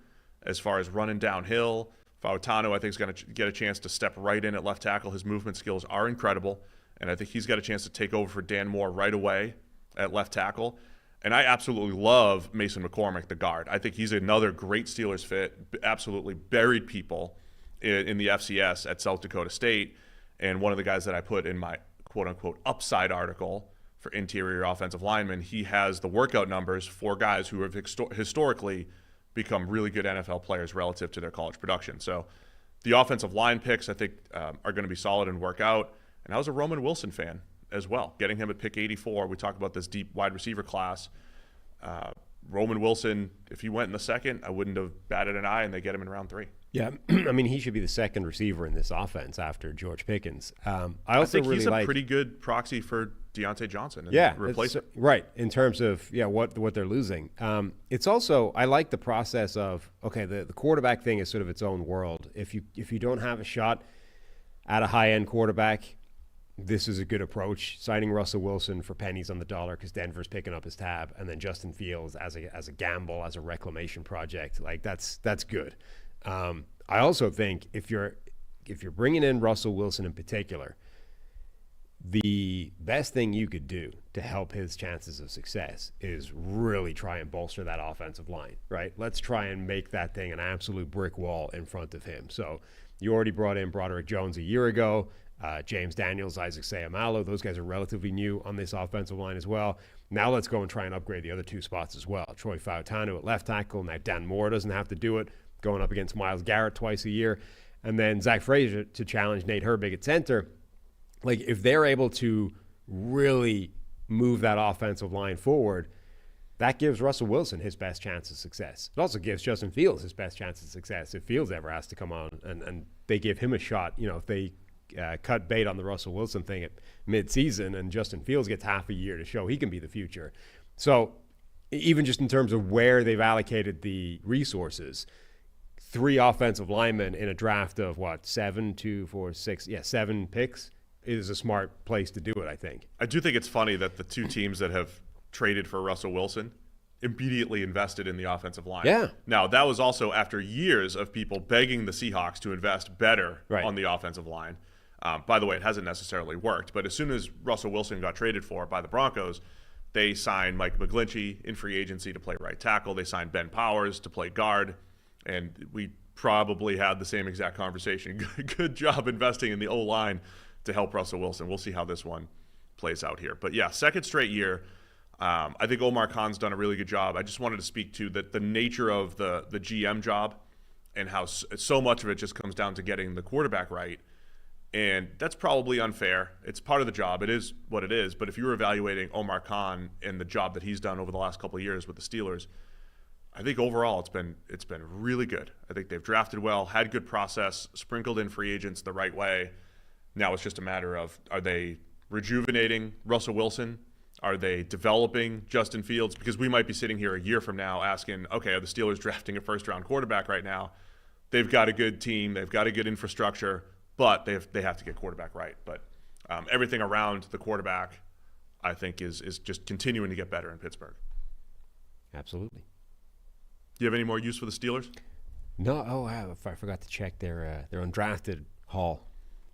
Speaker 2: as far as running downhill. Fautanu, I think, is going to get a chance to step right in at left tackle. His movement skills are incredible. And I think he's got a chance to take over for Dan Moore right away at left tackle. And I absolutely love Mason McCormick, the guard. I think he's another great Steelers fit, absolutely buried people in the FCS at South Dakota State. And one of the guys that I put in my quote-unquote upside article for interior offensive linemen, he has the workout numbers for guys who have historically become really good NFL players relative to their college production. So the offensive line picks, I think, are going to be solid and work out. And I was a Roman Wilson fan as well, getting him at pick 84. We talked about this deep wide receiver class. Roman Wilson, if he went in the second, I wouldn't have batted an eye, and they get him in round 3.
Speaker 3: Yeah, I mean, he should be the second receiver in this offense after George Pickens. I think
Speaker 2: he's a pretty good proxy for Deontay Johnson.
Speaker 3: Right, in terms of what they're losing. It's also, I like the process of, okay, the quarterback thing is sort of its own world. If you don't have a shot at a high-end quarterback, this is a good approach. Signing Russell Wilson for pennies on the dollar because Denver's picking up his tab, and then Justin Fields as a gamble, as a reclamation project, like that's good. I also think if you're bringing in Russell Wilson in particular, the best thing you could do to help his chances of success is really try and bolster that offensive line, right? Let's try and make that thing an absolute brick wall in front of him. So you already brought in Broderick Jones a year ago. James Daniels, Isaac Seumalo, those guys are relatively new on this offensive line as well. Now let's go and try and upgrade the other two spots as well. Troy Fautanu at left tackle. Now Dan Moore doesn't have to do it, going up against Myles Garrett twice a year. And then Zach Frazier to challenge Nate Herbig at center. Like, if they're able to really move that offensive line forward, that gives Russell Wilson his best chance of success. It also gives Justin Fields his best chance of success if Fields ever has to come on and they give him a shot. If they cut bait on the Russell Wilson thing at midseason and Justin Fields gets half a year to show he can be the future. So even just in terms of where they've allocated the resources, 3 offensive linemen in a draft of 7 picks is a smart place to do it, I think.
Speaker 2: I do think it's funny that the two teams that have traded for Russell Wilson immediately invested in the offensive line.
Speaker 3: Yeah.
Speaker 2: Now, that was also after years of people begging the Seahawks to invest better on the offensive line. By the way, it hasn't necessarily worked, but as soon as Russell Wilson got traded for by the Broncos, they signed Mike McGlinchey in free agency to play right tackle. They signed Ben Powers to play guard, and we probably had the same exact conversation. Good job investing in the O-line to help Russell Wilson. We'll see how this one plays out here. But yeah, second straight year. I think Omar Khan's done a really good job. I just wanted to speak to the nature of the GM job and how so much of it just comes down to getting the quarterback right. And that's probably unfair. It's part of the job. It is what it is. But if you're evaluating Omar Khan and the job that he's done over the last couple of years with the Steelers, I think overall it's been really good. I think they've drafted well, had good process, sprinkled in free agents the right way. Now it's just a matter of, are they rejuvenating Russell Wilson? Are they developing Justin Fields? Because we might be sitting here a year from now asking, okay, are the Steelers drafting a first-round quarterback right now? They've got a good team. They've got a good infrastructure, but they have to get quarterback right. But everything around the quarterback, I think, is just continuing to get better in Pittsburgh.
Speaker 3: Absolutely.
Speaker 2: Do you have any more use for the Steelers?
Speaker 3: No. I forgot to check their undrafted haul.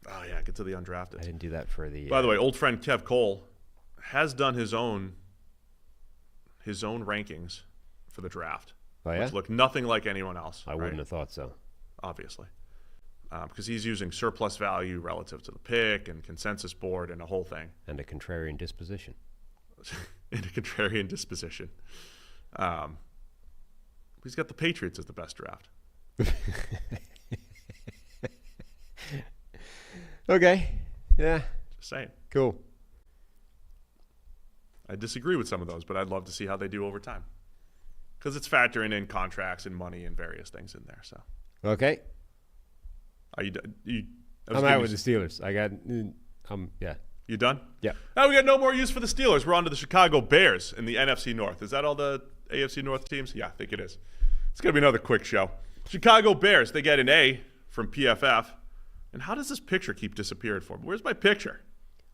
Speaker 2: Oh, yeah, get to the undrafted.
Speaker 3: I didn't do that for the...
Speaker 2: By the way, old friend Kev Cole has done his own rankings for the draft.
Speaker 3: Oh, yeah?
Speaker 2: Which look nothing like anyone else.
Speaker 3: I wouldn't have thought so.
Speaker 2: Obviously. Because he's using surplus value relative to the pick and consensus board and the whole thing.
Speaker 3: And a contrarian disposition.
Speaker 2: He's got the Patriots as the best draft.
Speaker 3: Okay. Yeah.
Speaker 2: Just saying.
Speaker 3: Cool.
Speaker 2: I disagree with some of those, but I'd love to see how they do over time. Because it's factoring in contracts and money and various things in there. So
Speaker 3: Okay.
Speaker 2: are you?
Speaker 3: I'm out with the Steelers. I got. Yeah.
Speaker 2: You done?
Speaker 3: Yeah.
Speaker 2: Now we got no more use for the Steelers. We're on to the Chicago Bears in the NFC North. Is that all the AFC North teams? Yeah, I think it is. It's going to be another quick show. Chicago Bears, they get an A from PFF. And how does this picture keep disappearing for me? Where's my picture?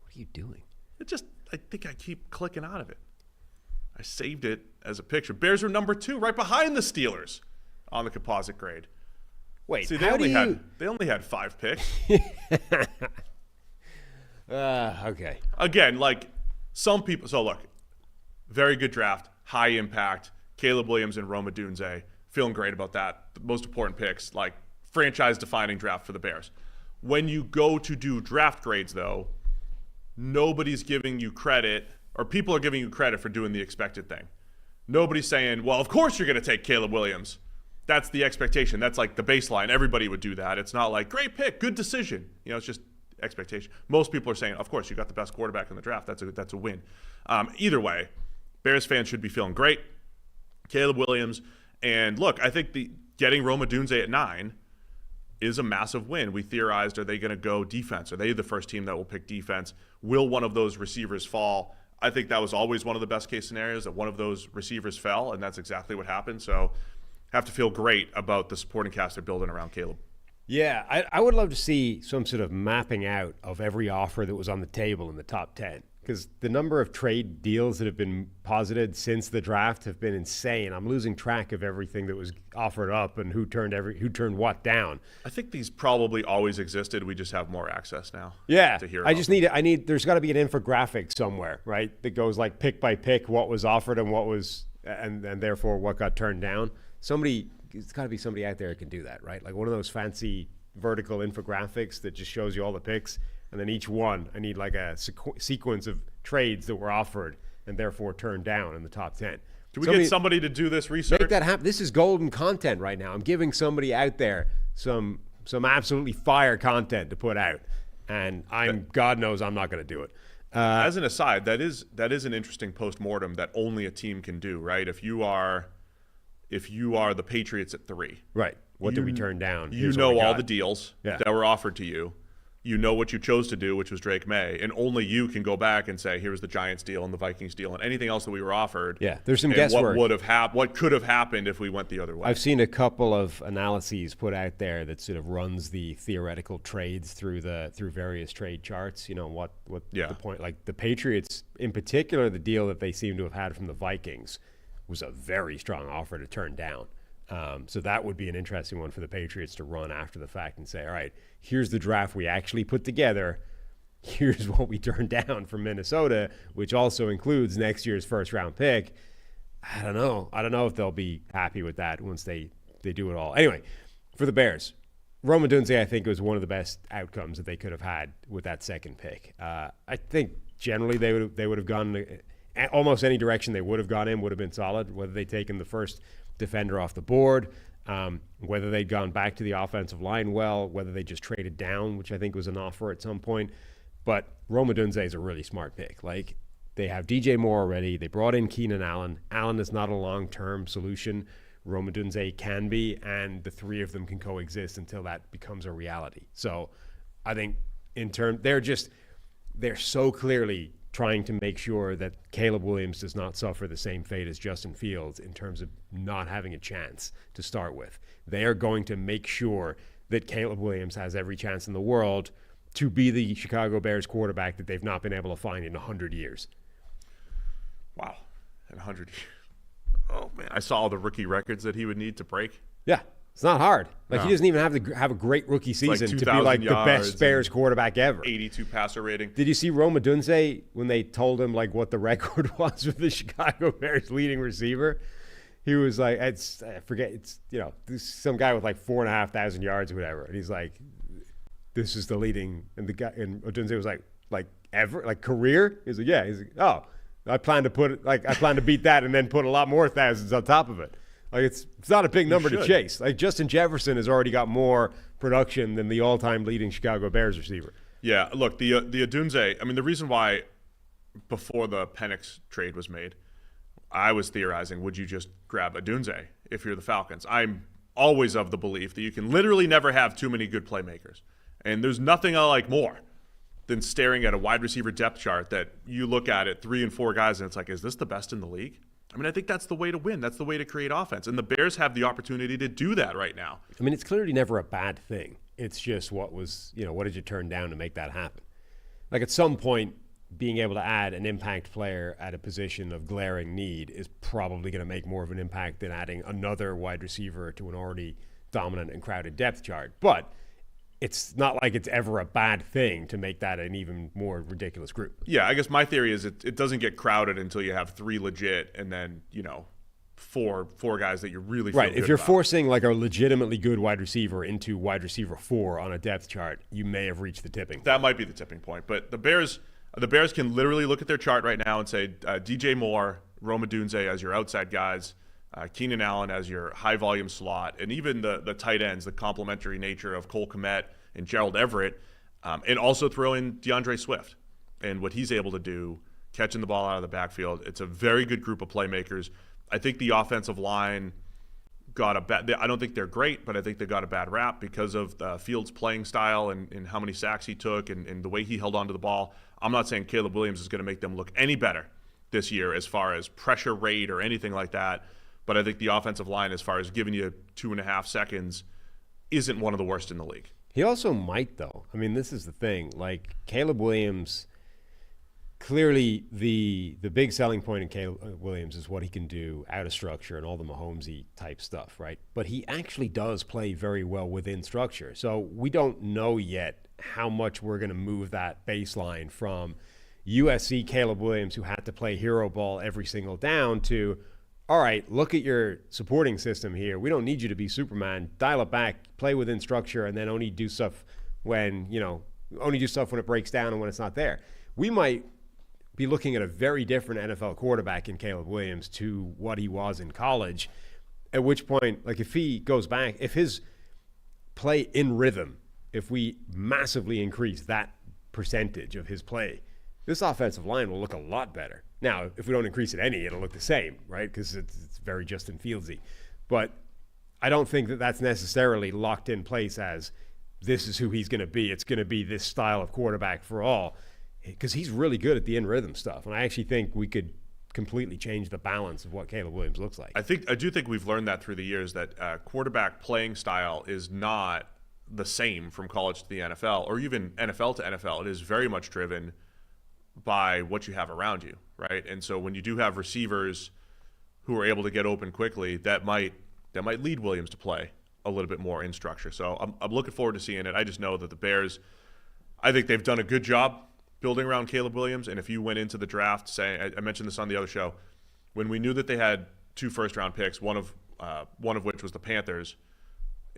Speaker 3: What are you doing?
Speaker 2: I think I keep clicking out of it. I saved it as a picture. Bears are number 2, right behind the Steelers on the composite grade.
Speaker 3: Wait,
Speaker 2: See, they only had 5 picks.
Speaker 3: Okay.
Speaker 2: Again, like some people. So look, very good draft, high impact. Caleb Williams and Roma Dunze, feeling great about that. The most important picks, like franchise-defining draft for the Bears. When you go to do draft grades, though, nobody's giving you credit, or people are giving you credit for doing the expected thing. Nobody's saying, well, of course you're going to take Caleb Williams. That's the expectation. That's like the baseline. Everybody would do that. It's not like, great pick, good decision. It's just expectation. Most people are saying, of course, you got the best quarterback in the draft. That's a win. Either way, Bears fans should be feeling great. Caleb Williams. And look, I think getting Roma Dunze at 9 is a massive win. We theorized, are they going to go defense? Are they the first team that will pick defense? Will one of those receivers fall? I think that was always one of the best case scenarios, that one of those receivers fell, and that's exactly what happened. So have to feel great about the supporting cast they're building around Caleb.
Speaker 3: Yeah, I would love to see some sort of mapping out of every offer that was on the table in the top 10. Because the number of trade deals that have been posited since the draft have been insane. I'm losing track of everything that was offered up and who turned what down.
Speaker 2: I think these probably always existed. We just have more access now.
Speaker 3: Yeah,
Speaker 2: to hear
Speaker 3: there's got to be an infographic somewhere, right? That goes like pick by pick what was offered and what was, and therefore what got turned down. It's got to be somebody out there that can do that, right? Like one of those fancy vertical infographics that just shows you all the picks. And then each one, I need like a sequence of trades that were offered and therefore turned down in the top 10.
Speaker 2: Can we get somebody to do this research?
Speaker 3: Make that happen. This is golden content right now. I'm giving somebody out there some absolutely fire content to put out. And God knows I'm not going to do it.
Speaker 2: As an aside, that is an interesting post-mortem that only a team can do, right? If you are the Patriots at 3.
Speaker 3: Right. What did we turn down?
Speaker 2: You know all the deals that were offered to you. You know what you chose to do, which was Drake May, and only you can go back and say, here's the Giants deal and the Vikings deal and anything else that we were offered.
Speaker 3: Yeah, there's some guesswork.
Speaker 2: What could have happened if we went the other way?
Speaker 3: I've seen a couple of analyses put out there that sort of runs the theoretical trades through various trade charts. What the point? Like the Patriots, in particular, the deal that they seem to have had from the Vikings was a very strong offer to turn down. So that would be an interesting one for the Patriots to run after the fact and say, all right, here's the draft we actually put together. Here's what we turned down from Minnesota, which also includes next year's first-round pick. I don't know if they'll be happy with that once they do it all. Anyway, for the Bears, Roma Dunze, I think, was one of the best outcomes that they could have had with that second pick. I think generally they would have gone almost any direction they would have gone in would have been solid, whether they'd taken the first defender off the board, whether they'd gone back to the offensive line whether they just traded down, which I think was an offer at some point. But Roma Dunze is a really smart pick. Like, they have DJ Moore already. They brought in Keenan Allen. Allen is not a long-term solution. Roma Dunze can be, and the three of them can coexist until that becomes a reality. So I think they're so clearly trying to make sure that Caleb Williams does not suffer the same fate as Justin Fields in terms of not having a chance to start with. They are going to make sure that Caleb Williams has every chance in the world to be the Chicago Bears quarterback that they've not been able to find in 100 years.
Speaker 2: Wow. In 100 years. Oh, man. I saw all the rookie records that he would need to break.
Speaker 3: Yeah. It's not hard. He doesn't even have to have a great rookie season to be like the best Bears quarterback ever.
Speaker 2: 82 passer rating.
Speaker 3: Did you see Roma Dunze when they told him like what the record was with the Chicago Bears leading receiver? He was like, this some guy with like 4,500 yards or whatever, and he's like, this is the leading, and the guy, and Dunze was like ever, like career. He's like, yeah. He's like, oh, I plan to beat that and then put a lot more thousands on top of it. Like it's not a big number to chase. Like Justin Jefferson has already got more production than the all-time leading Chicago Bears receiver.
Speaker 2: Yeah, look, the Odunze, I mean, the reason why before the Penix trade was made, I was theorizing, would you just grab Odunze if you're the Falcons? I'm always of the belief that you can literally never have too many good playmakers. And there's nothing I like more than staring at a wide receiver depth chart that you look at it, 3 and 4 guys, and it's like, is this the best in the league? I mean, I think that's the way to win. That's the way to create offense. And the Bears have the opportunity to do that right now.
Speaker 3: I mean, it's clearly never a bad thing. It's just what did you turn down to make that happen? Like at some point, being able to add an impact player at a position of glaring need is probably going to make more of an impact than adding another wide receiver to an already dominant and crowded depth chart. But it's not like it's ever a bad thing to make that an even more ridiculous group.
Speaker 2: Yeah, I guess my theory is it doesn't get crowded until you have 3 legit and then, four guys that you really feel
Speaker 3: right.
Speaker 2: good
Speaker 3: If you're
Speaker 2: about.
Speaker 3: forcing like a legitimately good wide receiver into wide receiver 4 on a depth chart, you may have reached the tipping point.
Speaker 2: That might be the tipping point. But the Bears can literally look at their chart right now and say DJ Moore, Rome Odunze as your outside guys, Keenan Allen as your high-volume slot, and even the tight ends, the complementary nature of Cole Kmet and Gerald Everett, and also throw in DeAndre Swift and what he's able to do, catching the ball out of the backfield. It's a very good group of playmakers. I think the offensive line got a bad – I don't think they're great, but I think they got a bad rap because of Fields' playing style and how many sacks he took and the way he held onto the ball. I'm not saying Caleb Williams is going to make them look any better this year as far as pressure rate or anything like that, but I think the offensive line, as far as giving you 2.5 seconds, isn't one of the worst in the league.
Speaker 3: He also might, though. I mean, this is the thing. Like, Caleb Williams, clearly the big selling point in Caleb Williams is what he can do out of structure and all the Mahomes-y type stuff, right? But he actually does play very well within structure. So we don't know yet how much we're going to move that baseline from USC Caleb Williams, who had to play hero ball every single down, to, all right, look at your supporting system here. We don't need you to be Superman. Dial it back, play within structure, and then only do stuff when it breaks down and when it's not there. We might be looking at a very different NFL quarterback in Caleb Williams to what he was in college, at which point, like, if he goes back, if his play in rhythm, if we massively increase that percentage of his play, this offensive line will look a lot better. Now, if we don't increase it any, it'll look the same, right? Because it's very Justin Fieldsy. But I don't think that that's necessarily locked in place as this is who he's going to be. It's going to be this style of quarterback for all, because he's really good at the in-rhythm stuff. And I actually think we could completely change the balance of what Caleb Williams looks like. I
Speaker 2: do think we've learned that through the years, that quarterback playing style is not the same from college to the NFL, or even NFL to NFL. It is very much driven by what you have around you, right? And so when you do have receivers who are able to get open quickly, that might lead Williams to play a little bit more in structure. So I'm looking forward to seeing it. I just know that the Bears, I think they've done a good job building around Caleb Williams. And if you went into the draft saying, I mentioned this on the other show, when we knew that they had 2 first-round picks, one of which was the Panthers,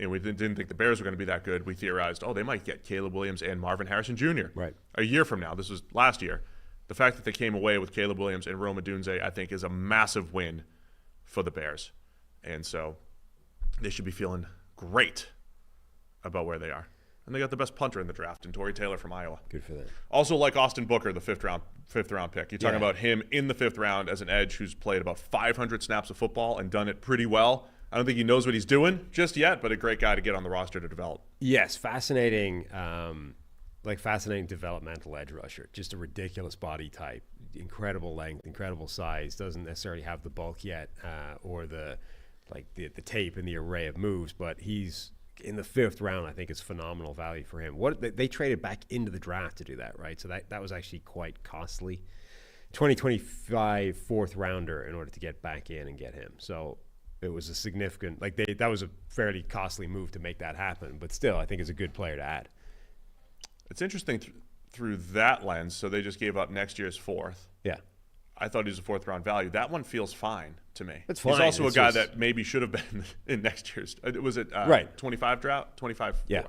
Speaker 2: and we didn't think the Bears were going to be that good, we theorized, they might get Caleb Williams and Marvin Harrison Jr.
Speaker 3: Right.
Speaker 2: A year from now. This was last year. The fact that they came away with Caleb Williams and Rome Odunze, I think, is a massive win for the Bears. And so they should be feeling great about where they are. And they got the best punter in the draft, in Torrey Taylor from Iowa.
Speaker 3: Good for them.
Speaker 2: Also, like Austin Booker, the fifth round pick. You're talking about him in the 5th round as an edge who's played about 500 snaps of football and done it pretty well. I don't think he knows what he's doing just yet, but a great guy to get on the roster to develop.
Speaker 3: Yes, fascinating developmental edge rusher. Just a ridiculous body type, incredible length, incredible size. Doesn't necessarily have the bulk yet, or the tape and the array of moves, but he's in the 5th round. I think is phenomenal value for him. They traded back into the draft to do that, right? So that was actually quite costly. 2025 4th rounder in order to get back in and get him. So it was a significant, that was a fairly costly move to make that happen, but still, I think it's a good player to add.
Speaker 2: It's interesting through that lens. So they just gave up next year's 4th.
Speaker 3: Yeah.
Speaker 2: I thought he was a 4th round value. That one feels fine to me.
Speaker 3: It's fine.
Speaker 2: He's also a guy that maybe should have been in next year's. Was it
Speaker 3: right.
Speaker 2: 25 draft? 25.
Speaker 3: Yeah.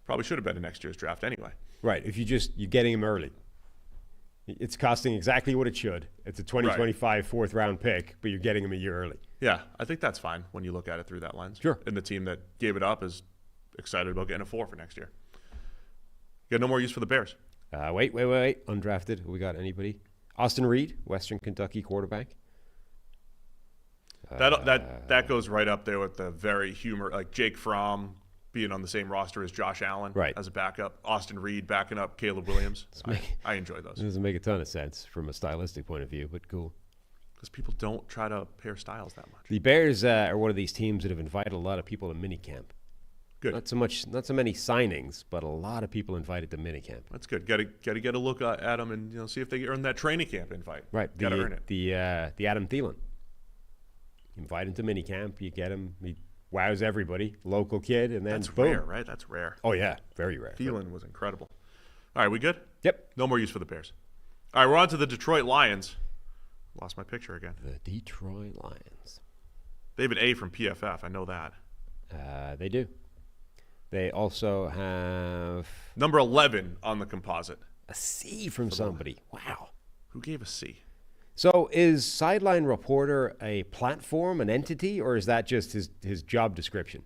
Speaker 2: Probably should have been in next year's draft anyway.
Speaker 3: Right. If you're getting him early. It's costing exactly what it should. It's a 2025 4th round pick, but you're getting him a year early.
Speaker 2: Yeah, I think that's fine when you look at it through that lens.
Speaker 3: Sure.
Speaker 2: And the team that gave it up is excited about getting a 4 for next year. You got no more use for the Bears.
Speaker 3: Wait. Undrafted. We got anybody? Austin Reed, Western Kentucky quarterback.
Speaker 2: That goes right up there with the very like Jake Fromm being on the same roster as Josh Allen as a backup. Austin Reed backing up Caleb Williams. I enjoy those.
Speaker 3: It doesn't make a ton of sense from a stylistic point of view, but cool.
Speaker 2: Because people don't try to pair styles that much.
Speaker 3: The Bears are one of these teams that have invited a lot of people to minicamp.
Speaker 2: Good.
Speaker 3: Not so many signings, but a lot of people invited to minicamp.
Speaker 2: That's good. Got to get a look at them and see if they earn that training camp invite.
Speaker 3: Right.
Speaker 2: Got to earn it.
Speaker 3: The Adam Thielen. You invite him to minicamp. You get him. He wows everybody. Local kid, and then
Speaker 2: that's
Speaker 3: boom.
Speaker 2: Rare, right? That's rare.
Speaker 3: Oh yeah, very rare.
Speaker 2: Thielen was incredible. All right, we good?
Speaker 3: Yep.
Speaker 2: No more use for the Bears. All right, we're on to the Detroit Lions. Lost my picture again.
Speaker 3: The Detroit Lions.
Speaker 2: They have an A from PFF. I know that.
Speaker 3: They do. They also have
Speaker 2: number 11 on the composite.
Speaker 3: A C from somebody. Wow.
Speaker 2: Who gave a C?
Speaker 3: So is sideline reporter a platform, an entity, or is that just his job description?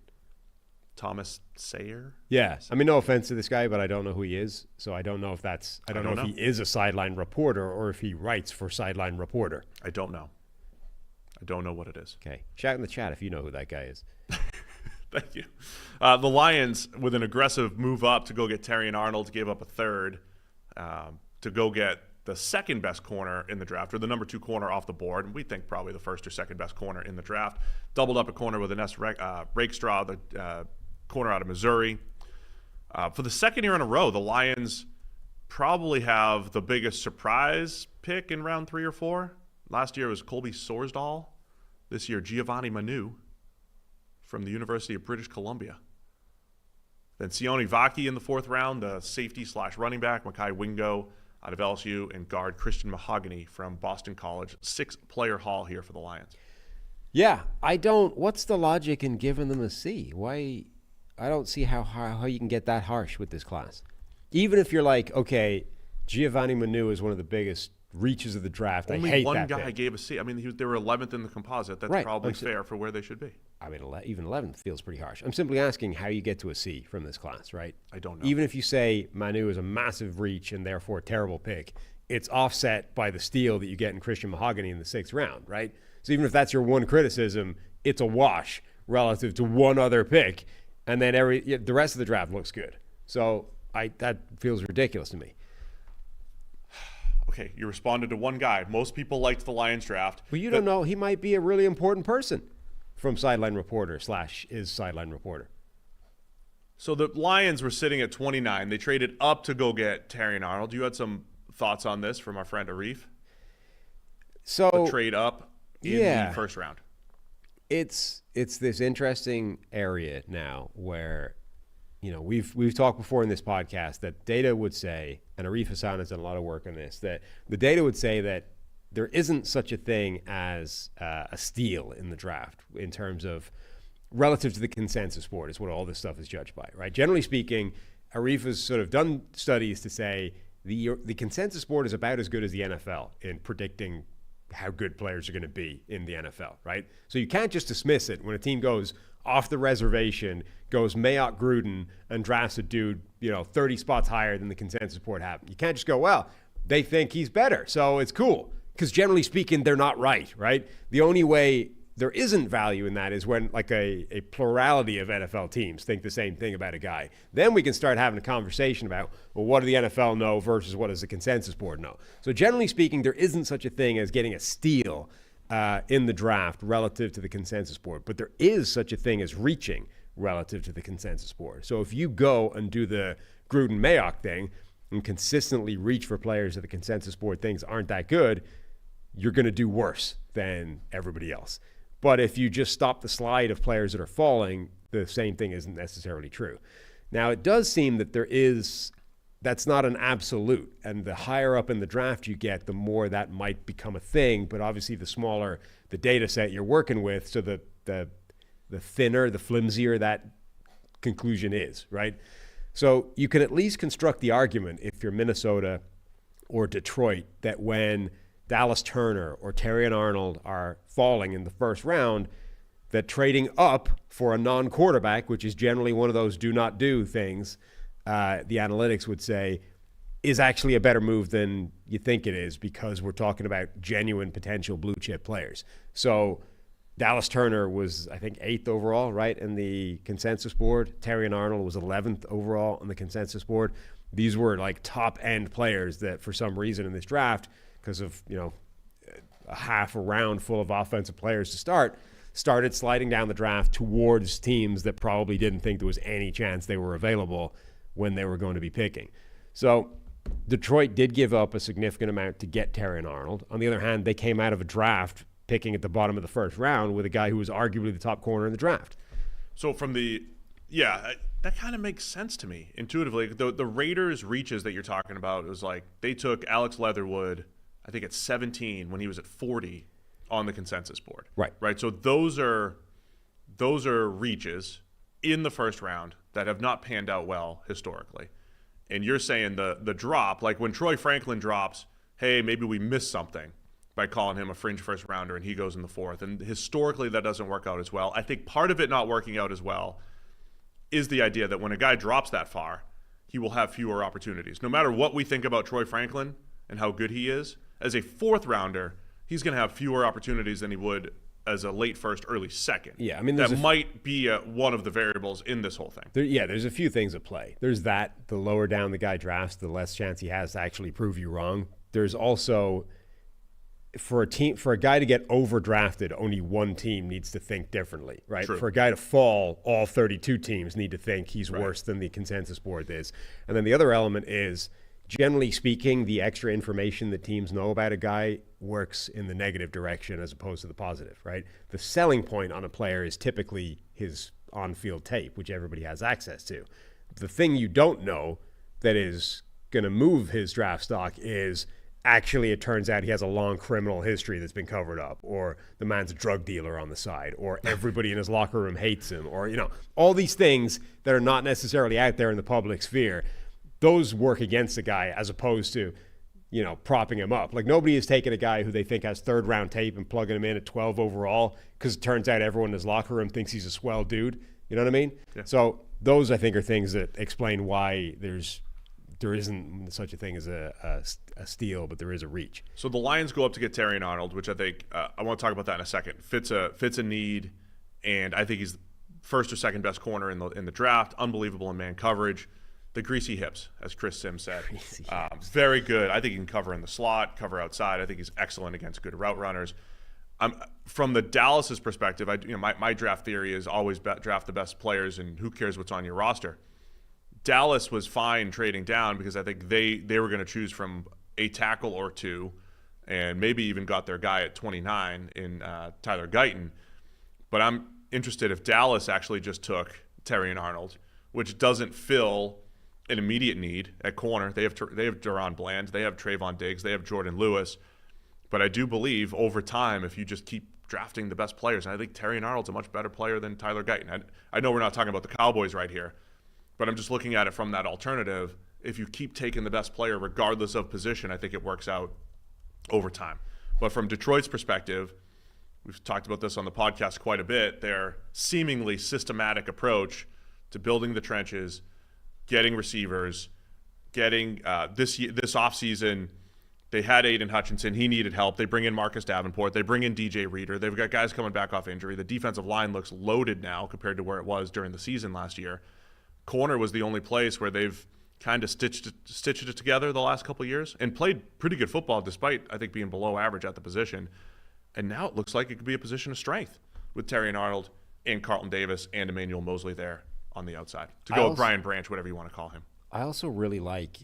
Speaker 2: Thomas Sayer?
Speaker 3: Yeah. I mean, no offense to this guy, but I don't know who he is. So I don't know if I don't know if he is a sideline reporter or if he writes for Sideline Reporter.
Speaker 2: I don't know. I don't know what it is.
Speaker 3: Okay. Shout in the chat if you know who that guy is.
Speaker 2: Thank you. The Lions, with an aggressive move up to go get Terrion Arnold, gave up a third to go get the second best corner in the draft, or the number 2 corner off the board. And we think probably the first or second best corner in the draft. Doubled up a corner with Ines Rakestraw, the corner out of Missouri. For the second year in a row, the Lions probably have the biggest surprise pick in round 3 or 4. Last year was Colby Sorsdahl. This year, Giovanni Manu from the University of British Columbia. Then Sione Vaki in the 4th round, the safety/running back, Makai Wingo out of LSU, and guard Christian Mahogany from Boston College. 6-player haul here for the Lions.
Speaker 3: Yeah, what's the logic in giving them a C? Why? I don't see how you can get that harsh with this class. Even if you're like, okay, Giovanni Manu is one of the biggest reaches of the draft.
Speaker 2: Only
Speaker 3: I hate
Speaker 2: one
Speaker 3: that
Speaker 2: guy
Speaker 3: pick.
Speaker 2: gave a C. I mean, they were 11th in the composite. That's probably fair for where they should be.
Speaker 3: I mean, even 11th feels pretty harsh. I'm simply asking how you get to a C from this class, right?
Speaker 2: I don't know.
Speaker 3: Even if you say Manu is a massive reach and therefore a terrible pick, it's offset by the steal that you get in Christian Mahogany in the 6th round, right? So even if that's your one criticism, it's a wash relative to one other pick, and then the rest of the draft looks good. So that feels ridiculous to me.
Speaker 2: Okay, you responded to one guy. Most people liked the Lions draft.
Speaker 3: Well, you don't know. He might be a really important person from Sideline Reporter / is Sideline Reporter.
Speaker 2: So the Lions were sitting at 29. They traded up to go get Terrion Arnold. You had some thoughts on this from our friend Arif?
Speaker 3: So
Speaker 2: the trade up in the 1st round.
Speaker 3: It's this interesting area now where, we've talked before in this podcast that data would say, and Arif Hassan has done a lot of work on this, that the data would say that there isn't such a thing as a steal in the draft in terms of relative to the consensus board is what all this stuff is judged by, right? Generally speaking, Arif has sort of done studies to say the consensus board is about as good as the NFL in predicting how good players are going to be in the NFL, right? So you can't just dismiss it when a team goes off the reservation, goes Mayock Gruden, and drafts a dude, 30 spots higher than the consensus board have. You can't just go, well, they think he's better, so it's cool. Because generally speaking, they're not right? The only way there isn't value in that is when like a plurality of NFL teams think the same thing about a guy. Then we can start having a conversation about, well, what do the NFL know versus what does the consensus board know? So generally speaking, there isn't such a thing as getting a steal in the draft relative to the consensus board. But there is such a thing as reaching relative to the consensus board. So if you go and do the Gruden-Mayock thing and consistently reach for players that the consensus board thinks aren't that good, you're going to do worse than everybody else. But if you just stop the slide of players that are falling, the same thing isn't necessarily true. Now, it does seem that that's not an absolute. And the higher up in the draft you get, the more that might become a thing. But obviously, the smaller the data set you're working with, so the thinner, the flimsier that conclusion is, right? So you can at least construct the argument, if you're Minnesota or Detroit, that when Dallas Turner or Terrion Arnold are falling in the 1st round, that trading up for a non-quarterback, which is generally one of those do not do things, the analytics would say is actually a better move than you think it is, because we're talking about genuine potential blue chip players. So Dallas Turner was, I think, 8th overall, right, in the consensus board. Terrion Arnold was 11th overall on the consensus board. These were like top end players that for some reason in this draft, because of, a half a round full of offensive players to start, started sliding down the draft towards teams that probably didn't think there was any chance they were available when they were going to be picking. So Detroit did give up a significant amount to get Terrion Arnold. On the other hand, they came out of a draft picking at the bottom of the first round with a guy who was arguably the top corner in the draft.
Speaker 2: So that kind of makes sense to me intuitively. The Raiders' reaches that you're talking about, it was like they took Alex Leatherwood, I think at 17 when he was at 40 on the consensus board. Right. So those are reaches in the first round that have not panned out well historically. And you're saying the drop, like when Troy Franklin drops, hey, maybe we missed something by calling him a fringe first rounder and he goes in the 4th. And historically that doesn't work out as well. I think part of it not working out as well is the idea that when a guy drops that far, he will have fewer opportunities. No matter what we think about Troy Franklin and how good he is, as a 4th rounder, he's going to have fewer opportunities than he would as a late first, early second.
Speaker 3: Yeah, I mean,
Speaker 2: that might be one of the variables in this whole thing.
Speaker 3: There's a few things at play. There's that, the lower down the guy drafts, the less chance he has to actually prove you wrong. There's also, for a guy to get overdrafted, only one team needs to think differently, right?
Speaker 2: True.
Speaker 3: For a guy to fall, all 32 teams need to think he's worse than the consensus board is. And then the other element is, generally speaking, the extra information that teams know about a guy works in the negative direction as opposed to the positive, right? The selling point on a player is typically his on-field tape, which everybody has access to. The thing you don't know that is going to move his draft stock is actually it turns out he has a long criminal history that's been covered up, or the man's a drug dealer on the side, or everybody in his locker room hates him, or, all these things that are not necessarily out there in the public sphere. Those work against a guy as opposed to, propping him up. Like, nobody is taking a guy who they think has 3rd round tape and plugging him in at 12 overall because it turns out everyone in his locker room thinks he's a swell dude. You know what I mean? Yeah. So those, I think, are things that explain why there isn't such a thing as a steal, but there is a reach.
Speaker 2: So the Lions go up to get Terrion Arnold, which I think I want to talk about that in a second. Fits a need, and I think he's first or second best corner in the draft. Unbelievable in man coverage. The greasy hips, as Chris Sims said. Very good. I think he can cover in the slot, cover outside. I think he's excellent against good route runners. From the Dallas's perspective, my draft theory is always draft the best players, and who cares what's on your roster. Dallas was fine trading down because I think they were going to choose from a tackle or two, and maybe even got their guy at 29 in Tyler Guyton. But I'm interested if Dallas actually just took Terrion Arnold, which doesn't fill an immediate need at corner. They have Deron Bland, they have Trayvon Diggs, they have Jordan Lewis. But I do believe over time, if you just keep drafting the best players, and I think Terrion Arnold's a much better player than Tyler Guyton. I know we're not talking about the Cowboys right here, but I'm just looking at it from that alternative. If you keep taking the best player regardless of position, I think it works out over time. But from Detroit's perspective, we've talked about this on the podcast quite a bit, their seemingly systematic approach to building the trenches, getting receivers, getting this offseason, they had Aiden Hutchinson. He needed help. They bring in Marcus Davenport. They bring in DJ Reader. They've got guys coming back off injury. The defensive line looks loaded now compared to where it was during the season last year. Corner was the only place where they've kind of stitched it together the last couple of years and played pretty good football despite, I think, being below average at the position. And now it looks like it could be a position of strength with Terrion Arnold and Carlton Davis and Emmanuel Mosley there on the outside. To go with Brian Branch, whatever you want to call him.
Speaker 3: I also really like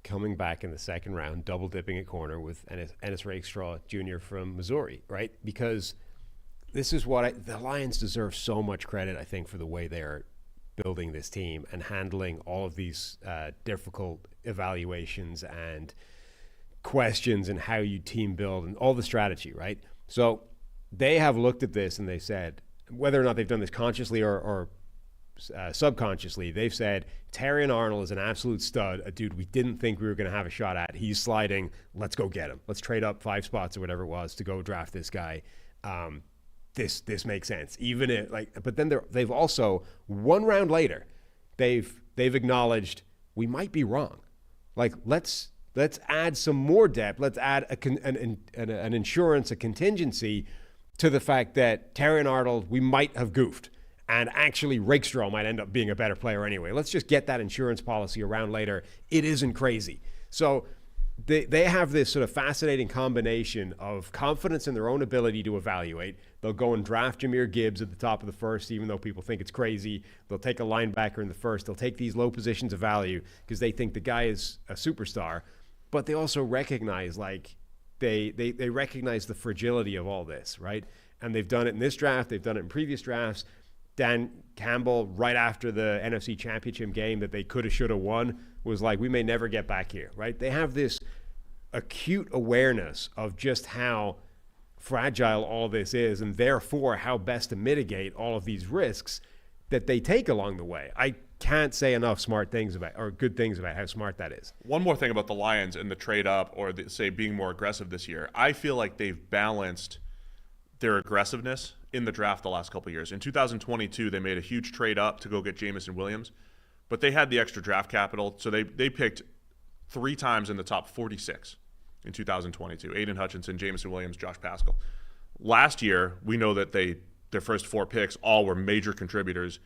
Speaker 3: coming back in the second round, double dipping at corner with Ennis Rakestraw Jr. from Missouri, right? Because this is what the Lions deserve so much credit, I think, for the way they're building this team and handling all of these difficult evaluations and questions and how you team build and all the strategy, right? So they have looked at this and they said, whether or not they've done this consciously or subconsciously, they've said Terrion Arnold is an absolute stud, a dude we didn't think we were going to have a shot at. He's sliding. Let's go get him. Let's trade up 5 spots or whatever it was to go draft this guy. This makes sense. Even if but then they've also 1 round later, they've acknowledged we might be wrong. Let's Let's add some more depth. Let's add an insurance, a contingency to the fact that Terry Arnold, we might have goofed. And actually, Rakestraw might end up being a better player anyway. Let's just get that insurance policy around later. It isn't crazy. So they have this sort of fascinating combination of confidence in their own ability to evaluate. They'll go and draft Jahmyr Gibbs at the top of the first, even though people think it's crazy. They'll take a linebacker in the first. They'll take these low positions of value because they think the guy is a superstar. But they also recognize, like, they recognize the fragility of all this, right? And they've done it in this draft. They've done it in previous drafts. Dan Campbell, right after the NFC Championship game that they could have, should have won, was like, we may never get back here, right? They have this acute awareness of just how fragile all this is, and therefore how best to mitigate all of these risks that they take along the way. I can't say enough smart things about, or good things about how smart that is.
Speaker 2: One more thing about the Lions and the trade up, or say being more aggressive this year. I feel like they've balanced their aggressiveness in the draft the last couple of years. In 2022, they made a huge trade up to go get Jamison Williams, but they had the extra draft capital, so they picked 3 times in the top 46 in 2022. Aiden Hutchinson, Jamison Williams, Josh Paschal. Last year, we know that their first 4 picks all were major contributors,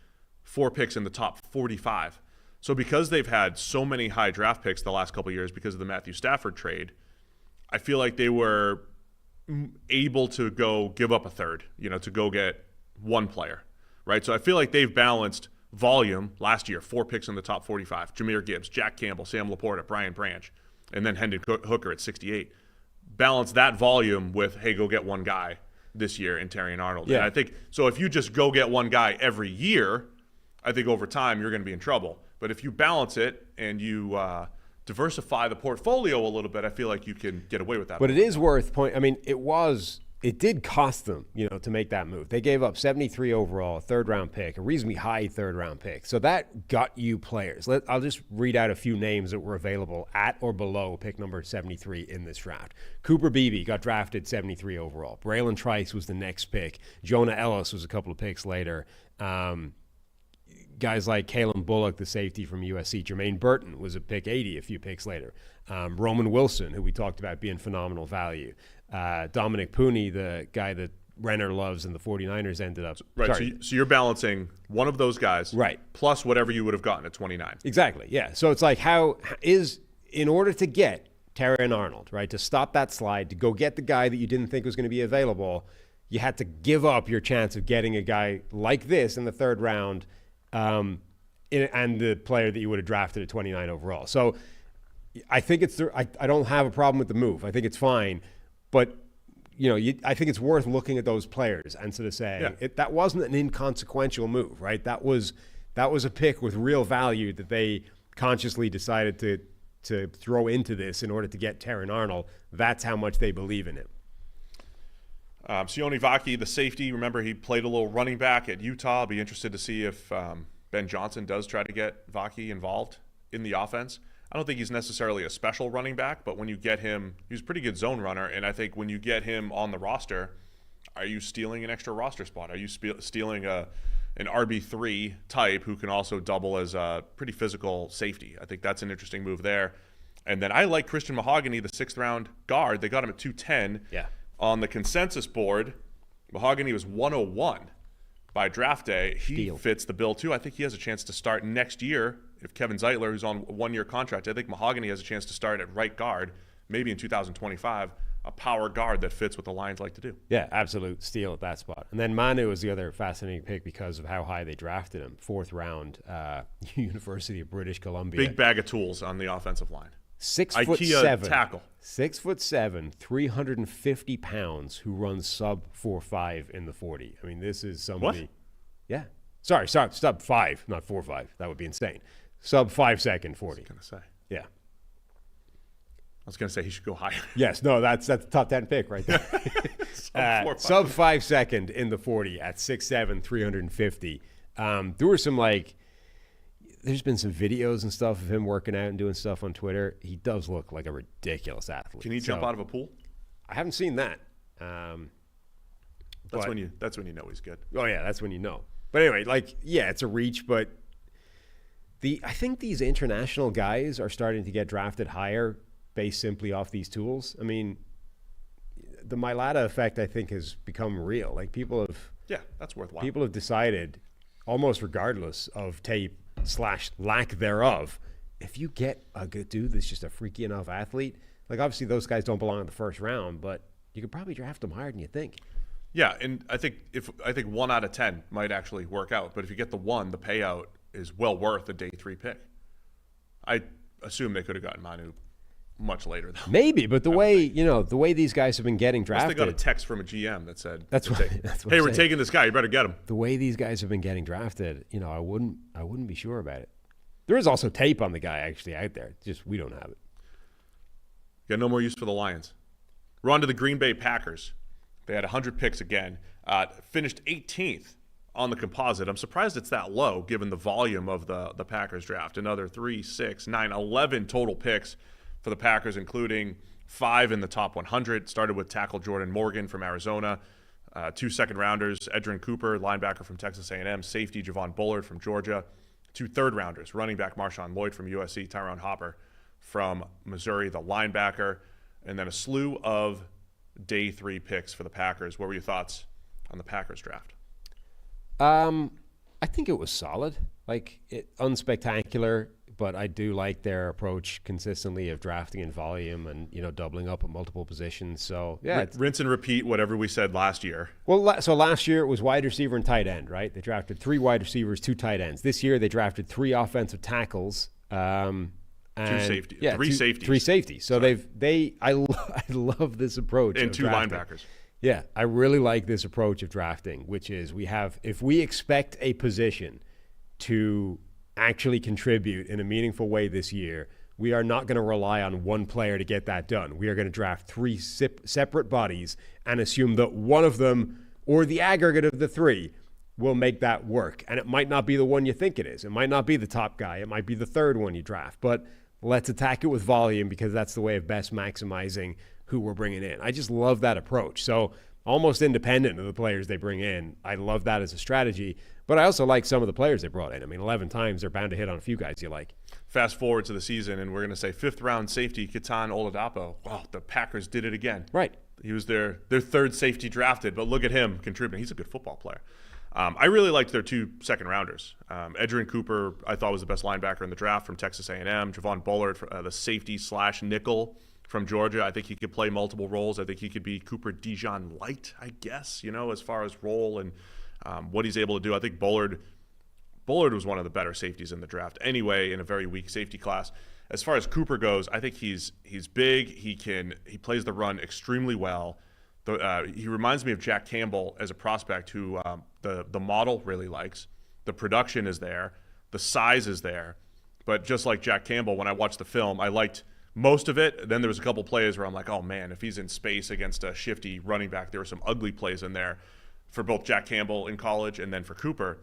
Speaker 2: 4 picks in the top 45. So because they've had so many high draft picks the last couple of years because of the Matthew Stafford trade, I feel like they were able to go give up a third, to go get one player, right? So I feel like they've balanced volume last year, 4 picks in the top 45, Jahmyr Gibbs, Jack Campbell, Sam Laporta, Brian Branch, and then Hendon Hooker at 68. Balance that volume with, hey, go get one guy this year in Terry and Arnold.
Speaker 3: Yeah.
Speaker 2: And I think, so if you just go get one guy every year, I think over time you're going to be in trouble. But if you balance it and you diversify the portfolio a little bit, I feel like you can get away with that.
Speaker 3: But it is worth it did cost them, to make that move. They gave up 73 overall, a 3rd-round pick, a reasonably high 3rd-round pick. So that got you players. I'll just read out a few names that were available at or below pick number 73 in this draft. Cooper Beebe got drafted 73 overall. Braylon Trice was the next pick. Jonah Ellis was a couple of picks later. Guys like Kalen Bullock, the safety from USC. Jermaine Burton was a pick 80 a few picks later. Roman Wilson, who we talked about being phenomenal value. Dominic Pooney, the guy that Renner loves and the 49ers ended up.
Speaker 2: Right, so you're balancing one of those guys,
Speaker 3: right,
Speaker 2: plus whatever you would have gotten at 29.
Speaker 3: Exactly, yeah. So it's like, in order to get Terry and Arnold, right, to stop that slide, to go get the guy that you didn't think was going to be available, you had to give up your chance of getting a guy like this in the 3rd round, and the player that you would have drafted at 29 overall. So I think I don't have a problem with the move. I think it's fine. But, I think it's worth looking at those players and sort of saying that wasn't an inconsequential move, right? That was a pick with real value that they consciously decided to throw into this in order to get Terran Arnold. That's how much they believe in him.
Speaker 2: Sione Vaki, the safety, remember he played a little running back at Utah. I'll be interested to see if Ben Johnson does try to get Vaki involved in the offense. I don't think he's necessarily a special running back, but when you get him, he's a pretty good zone runner, and I think when you get him on the roster, are you stealing an extra roster spot? Are you stealing an RB3 type who can also double as a pretty physical safety? I think that's an interesting move there. And then I like Christian Mahogany, the 6th-round guard. They got him at 210.
Speaker 3: Yeah.
Speaker 2: On the consensus board, Mahogany was 101 by draft day. He fits the bill too. I think he has a chance to start next year. If Kevin Zeitler, who's on a 1-year contract, I think Mahogany has a chance to start at right guard, maybe in 2025, a power guard that fits what the Lions like to do.
Speaker 3: Yeah, absolute steal at that spot. And then Manu was the other fascinating pick because of how high they drafted him. 4th round, University of British Columbia.
Speaker 2: Big bag of tools on the offensive line.
Speaker 3: 6'7"
Speaker 2: tackle.
Speaker 3: 6'7", 350 pounds, who runs sub 4.5 in the 40. I mean, this is somebody.
Speaker 2: What?
Speaker 3: Yeah. Sorry, sub 5, not 4.5. That would be insane. Sub 5 second 40.
Speaker 2: I was going to say.
Speaker 3: Yeah.
Speaker 2: I was going to say he should go higher.
Speaker 3: Yes, no, that's the top 10 pick right there. Sub 5 second in the 40 at 6'7", 350. There were some there's been some videos and stuff of him working out and doing stuff on Twitter. He does look like a ridiculous athlete.
Speaker 2: Can he jump out of a pool?
Speaker 3: I haven't seen that.
Speaker 2: That's when you know he's good.
Speaker 3: Oh yeah, that's when you know. But anyway, it's a reach, but I think these international guys are starting to get drafted higher based simply off these tools. I mean, the Mailata effect, I think, has become real. Like
Speaker 2: that's worthwhile.
Speaker 3: People have decided, almost regardless of tape / lack thereof, if you get a good dude that's just a freaky enough athlete, like obviously those guys don't belong in the first round, but you could probably draft them higher than you think.
Speaker 2: Yeah, and I think 1 out of 10 might actually work out. But if you get the 1, the payout is well worth a day 3 pick. I assume they could have gotten Manu much later, though.
Speaker 3: Maybe, but the way these guys have been getting drafted.
Speaker 2: Unless they got a text from a GM that said,
Speaker 3: that's what
Speaker 2: "Hey, we're taking this guy. You better get him."
Speaker 3: The way these guys have been getting drafted, I wouldn't be sure about it. There is also tape on the guy actually out there. Just we don't have it.
Speaker 2: Got no more use for the Lions. We're on to the Green Bay Packers. They had 100 picks again. Finished 18th on the composite. I'm surprised it's that low given the volume of the Packers draft. Another 3, 6, 9, 11 total picks for the Packers, including 5 in the top 100. Started with tackle Jordan Morgan from Arizona, 2 second-rounders, Edgerrin Cooper, linebacker from Texas A&M, safety Javon Bullard from Georgia, 2 third-rounders, running back Marshawn Lloyd from USC, Tyron Hopper from Missouri, the linebacker, and then a slew of day 3 picks for the Packers. What were your thoughts on the Packers draft?
Speaker 3: I think it was solid. Unspectacular, but I do like their approach consistently of drafting in volume and doubling up at multiple positions. So yeah,
Speaker 2: rinse and repeat whatever we said last year.
Speaker 3: Well, so last year it was wide receiver and tight end, right? They drafted 3 wide receivers, 2 tight ends. This year they drafted 3 offensive tackles.
Speaker 2: And
Speaker 3: 2
Speaker 2: safeties.
Speaker 3: Yeah,
Speaker 2: 3 safeties.
Speaker 3: 3 safeties. So I love this approach.
Speaker 2: And 2
Speaker 3: drafting.
Speaker 2: linebackers.
Speaker 3: Yeah, I really like this approach of drafting, which is if we expect a position to actually contribute in a meaningful way this year, we are not going to rely on one player to get that done. We are going to draft 3 separate bodies and assume that one of them or the aggregate of the 3 will make that work. And it might not be the one you think it is. It might not be the top guy. It might be the 3rd one you draft. But let's attack it with volume because that's the way of best maximizing who we're bringing in. I just love that approach. So almost independent of the players they bring in, I love that as a strategy. But I also like some of the players they brought in. I mean, 11 times they're bound to hit on a few guys you like.
Speaker 2: Fast forward to the season, and we're going to say 5th-round safety Ketan Oladapo. Wow, the Packers did it again.
Speaker 3: Right.
Speaker 2: He was their 3rd safety drafted, but look at him contributing. He's a good football player. I really liked their 2 second-rounders. Edgerrin Cooper, I thought, was the best linebacker in the draft from Texas A&M. Javon Bullard, the safety/nickel from Georgia. I think he could play multiple roles. I think he could be Cooper Dijon light, I guess, as far as role and what he's able to do. I think Bullard was one of the better safeties in the draft anyway, in a very weak safety class. As far as Cooper goes, I think he's big. He plays the run extremely well. He reminds me of Jack Campbell as a prospect who the model really likes. The production is there. The size is there. But just like Jack Campbell, when I watched the film, I liked most of it. Then there was a couple plays where I'm like, oh, man, if he's in space against a shifty running back, there were some ugly plays in there for both Jack Campbell in college and then for Cooper.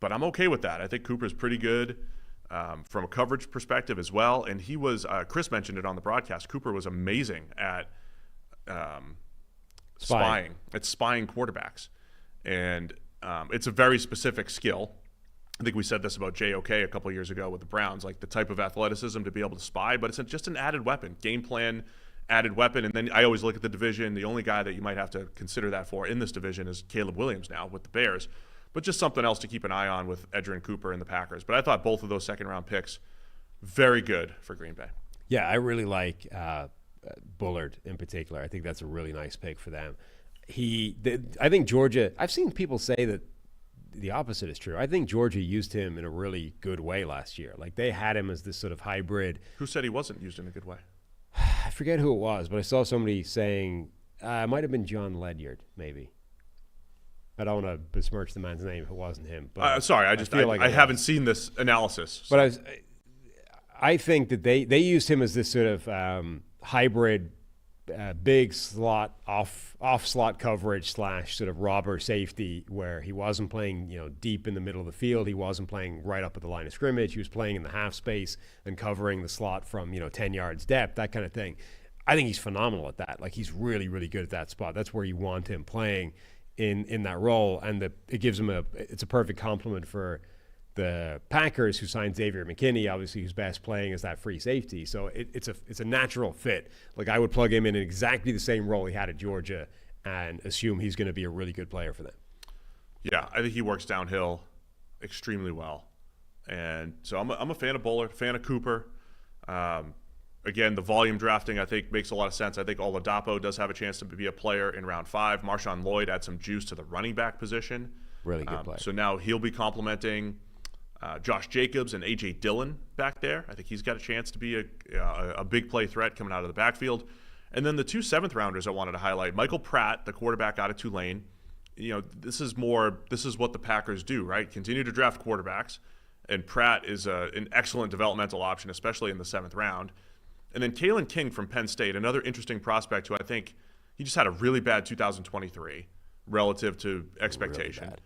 Speaker 2: But I'm okay with that. I think Cooper's pretty good from a coverage perspective as well. And he was Chris mentioned it on the broadcast. Cooper was amazing at spying quarterbacks. And it's a very specific skill. I think we said this about JOK a couple years ago with the Browns, like the type of athleticism to be able to spy, but it's just an added weapon, game plan, added weapon. And then I always look at the division. The only guy that you might have to consider that for in this division is Caleb Williams now with the Bears, but just something else to keep an eye on with Edgerrin Cooper and the Packers. But I thought both of those second-round picks very good for Green Bay.
Speaker 3: Yeah, I really like Bullard in particular. I think that's a really nice pick for them. I think Georgia, I've seen people say that the opposite is true. I think Georgia used him in a really good way last year. Like they had him as this sort of hybrid.
Speaker 2: Who said he wasn't used in a good way?
Speaker 3: I forget who it was, but I saw somebody saying it might have been John Ledyard, maybe. I don't want to besmirch the man's name if it wasn't him. But
Speaker 2: sorry, I haven't seen this analysis. So.
Speaker 3: But I think that they used him as this sort of hybrid, big slot off slot coverage / sort of robber safety, where he wasn't playing deep in the middle of the field. He wasn't playing right up at the line of scrimmage. He was playing in the half space and covering the slot from 10 yards depth, that kind of thing. I think he's phenomenal at that. Like he's really, really good at that spot. That's where you want him playing in that role, and it gives him it's a perfect complement for the Packers, who signed Xavier McKinney, obviously who's best playing as that free safety. So it's a natural fit. Like, I would plug him in exactly the same role he had at Georgia and assume he's going to be a really good player for them.
Speaker 2: Yeah, I think he works downhill extremely well. And so I'm a fan of Bullard, fan of Cooper. Again, the volume drafting, I think, makes a lot of sense. I think Oladapo does have a chance to be a player in round 5. Marshawn Lloyd adds some juice to the running back position.
Speaker 3: Really good player.
Speaker 2: So now he'll be complementing Josh Jacobs and A.J. Dillon back there. I think he's got a chance to be a big play threat coming out of the backfield. And then the 2 7th-rounders I wanted to highlight. Michael Pratt, the quarterback out of Tulane. This is what the Packers do, right? Continue to draft quarterbacks. And Pratt is an excellent developmental option, especially in the 7th round. And then Kalen King from Penn State, another interesting prospect who I think he just had a really bad 2023 relative to expectation.
Speaker 3: Really bad.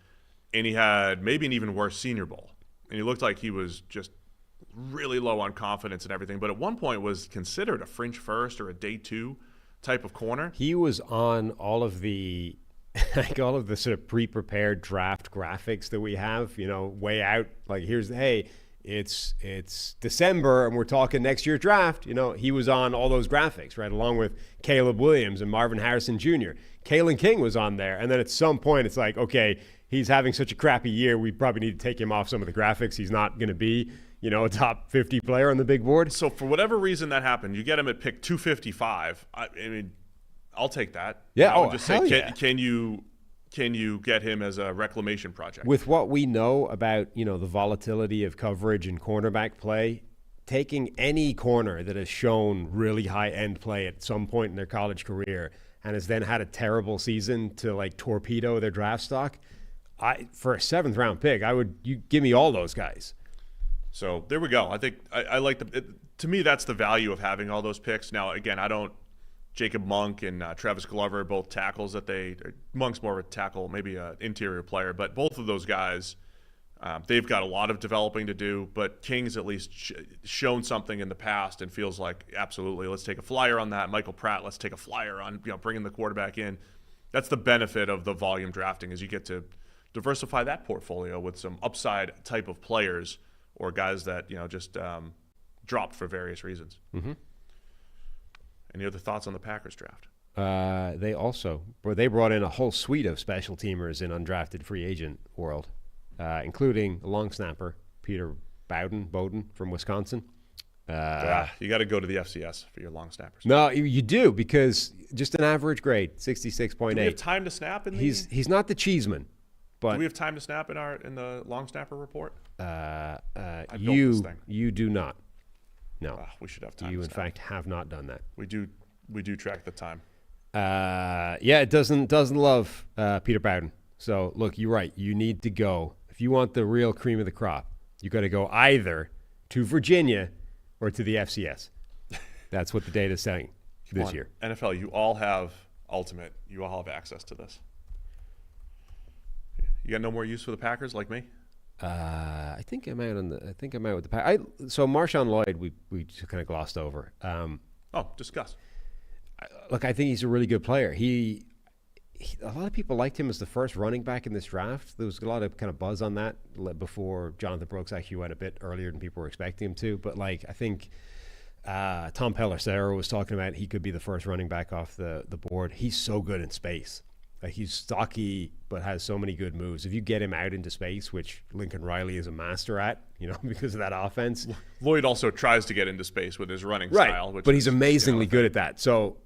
Speaker 2: And he had maybe an even worse Senior Bowl. And he looked like he was just really low on confidence and everything. But at one point was considered a fringe first or a day 2 type of corner.
Speaker 3: He was on all of the all of the sort of pre-prepared draft graphics that we have, way out. Like, it's December and we're talking next year's draft. He was on all those graphics, right, along with Caleb Williams and Marvin Harrison Jr. Kalen King was on there. And then at some point it's like, okay, he's having such a crappy year, we probably need to take him off some of the graphics. He's not going to be, a top 50 player on the big board.
Speaker 2: So for whatever reason that happened, you get him at pick 255. I mean, I'll take that.
Speaker 3: Yeah.
Speaker 2: I would just say,
Speaker 3: yeah.
Speaker 2: Can you get him as a reclamation project?
Speaker 3: With what we know about, the volatility of coverage and cornerback play, taking any corner that has shown really high-end play at some point in their college career and has then had a terrible season to, like, torpedo their draft stock, for a 7th-round pick, you give me all those guys.
Speaker 2: So there we go. I think I like to me, that's the value of having all those picks. Now, again, Jacob Monk and Travis Glover, both tackles Monk's more of a tackle, maybe an interior player, but both of those guys, they've got a lot of developing to do, but King's at least shown something in the past and feels like, absolutely, let's take a flyer on that. Michael Pratt, let's take a flyer on bringing the quarterback in. That's the benefit of the volume drafting, is you get to diversify that portfolio with some upside type of players or guys that, just dropped for various reasons. Mm-hmm. Any other thoughts on the Packers draft?
Speaker 3: They brought in a whole suite of special teamers in undrafted free agent world, including a long snapper, Peter Bowden from Wisconsin.
Speaker 2: You got to go to the FCS for your long snappers.
Speaker 3: No, you do, because just an average grade, 66.8.
Speaker 2: Do we have time to snap in the?
Speaker 3: He's not the Cheeseman, but
Speaker 2: do we have time to snap in the long snapper report?
Speaker 3: You do not. No,
Speaker 2: we should have time.
Speaker 3: You, in fact, have not done that.
Speaker 2: We do track the time.
Speaker 3: It doesn't love Peter Bowden. So look, you're right. You need to go if you want the real cream of the crop. You got to go either to Virginia or to the FCS. That's what the data is saying this year.
Speaker 2: NFL, you all have Ultimate. You all have access to this. You got no more use for the Packers like me?
Speaker 3: I think I'm out with the Pack. So Marshawn Lloyd, we just kind of glossed over.
Speaker 2: Discuss.
Speaker 3: Look, I think he's a really good player. A lot of people liked him as the first running back in this draft. There was a lot of kind of buzz on that before Jonathan Brooks actually went a bit earlier than people were expecting him to. But I think Tom Pelissero was talking about he could be the first running back off the board. He's so good in space. He's stocky, but has so many good moves. If you get him out into space, which Lincoln Riley is a master at, because of that offense.
Speaker 2: Lloyd also tries to get into space with his running style.
Speaker 3: But he's amazingly good at that. So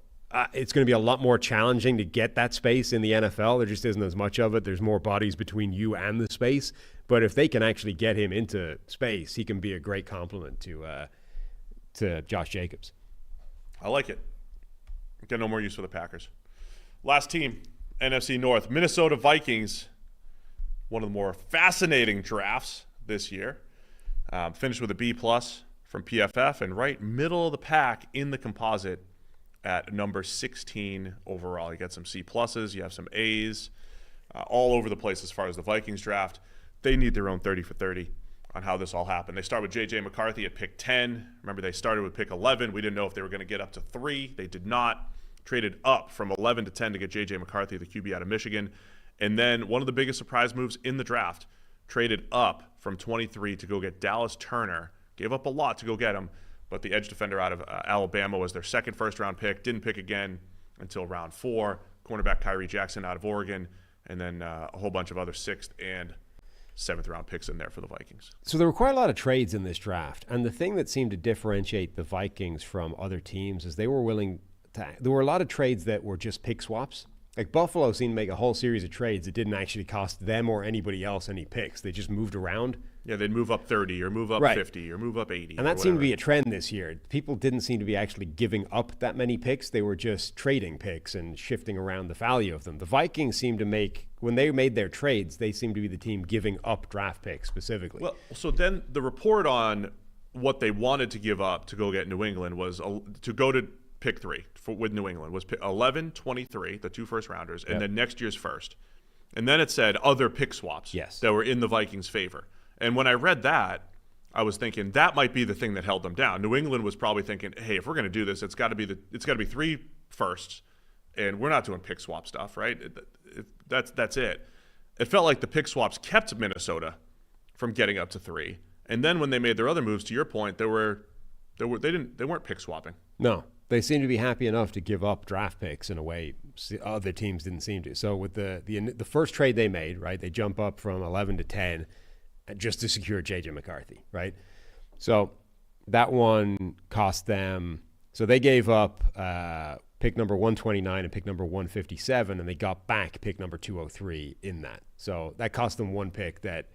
Speaker 3: it's going to be a lot more challenging to get that space in the NFL. There just isn't as much of it. There's more bodies between you and the space. But if they can actually get him into space, he can be a great complement to Josh Jacobs.
Speaker 2: I like it. Got no more use for the Packers. Last team. NFC North, Minnesota Vikings, one of the more fascinating drafts this year. Finished with a B+ from PFF and right middle of the pack in the composite at number 16 overall. You got some C+, you have some A's, all over the place as far as the Vikings draft. They need their own 30 for 30 on how this all happened. They start with J.J. McCarthy at pick 10. Remember, they started with pick 11. We didn't know if they were going to get up to 3. They did not. Traded up from 11 to 10 to get J.J. McCarthy, the QB out of Michigan. And then one of the biggest surprise moves in the draft, traded up from 23 to go get Dallas Turner, gave up a lot to go get him, but the edge defender out of Alabama was their second first-round pick, didn't pick again until round 4, cornerback Kyrie Jackson out of Oregon, and then a whole bunch of other 6th and 7th-round picks in there for the Vikings.
Speaker 3: So there were quite a lot of trades in this draft, and the thing that seemed to differentiate the Vikings from other teams is they were willing to – there were a lot of trades that were just pick swaps. Like Buffalo seemed to make a whole series of trades that didn't actually cost them or anybody else any picks. They just moved around.
Speaker 2: Yeah, they'd move up 30 or move up 50 or move up 80.
Speaker 3: And that seemed to be a trend this year. People didn't seem to be actually giving up that many picks. They were just trading picks and shifting around the value of them. The Vikings seemed to make, when they made their trades, they seemed to be the team giving up draft picks specifically.
Speaker 2: Well, so then the report on what they wanted to give up to go get New England was to go to pick 3 with New England was 11, 23, the 2 first-rounders, and then next year's first. And then it said other pick swaps that were in the Vikings' favor. And when I read that, I was thinking that might be the thing that held them down. New England was probably thinking, hey, if we're going to do this, it's got to be 3 firsts, and we're not doing pick swap stuff, right? That's it. It felt like the pick swaps kept Minnesota from getting up to 3. And then when they made their other moves, to your point, they weren't pick swapping.
Speaker 3: No. They seem to be happy enough to give up draft picks in a way other teams didn't seem to. So with the first trade they made, right, they jump up from 11 to 10 just to secure J.J. McCarthy, right? So that one cost them – so they gave up pick number 129 and pick number 157, and they got back pick number 203 in that. So that cost them 1 pick that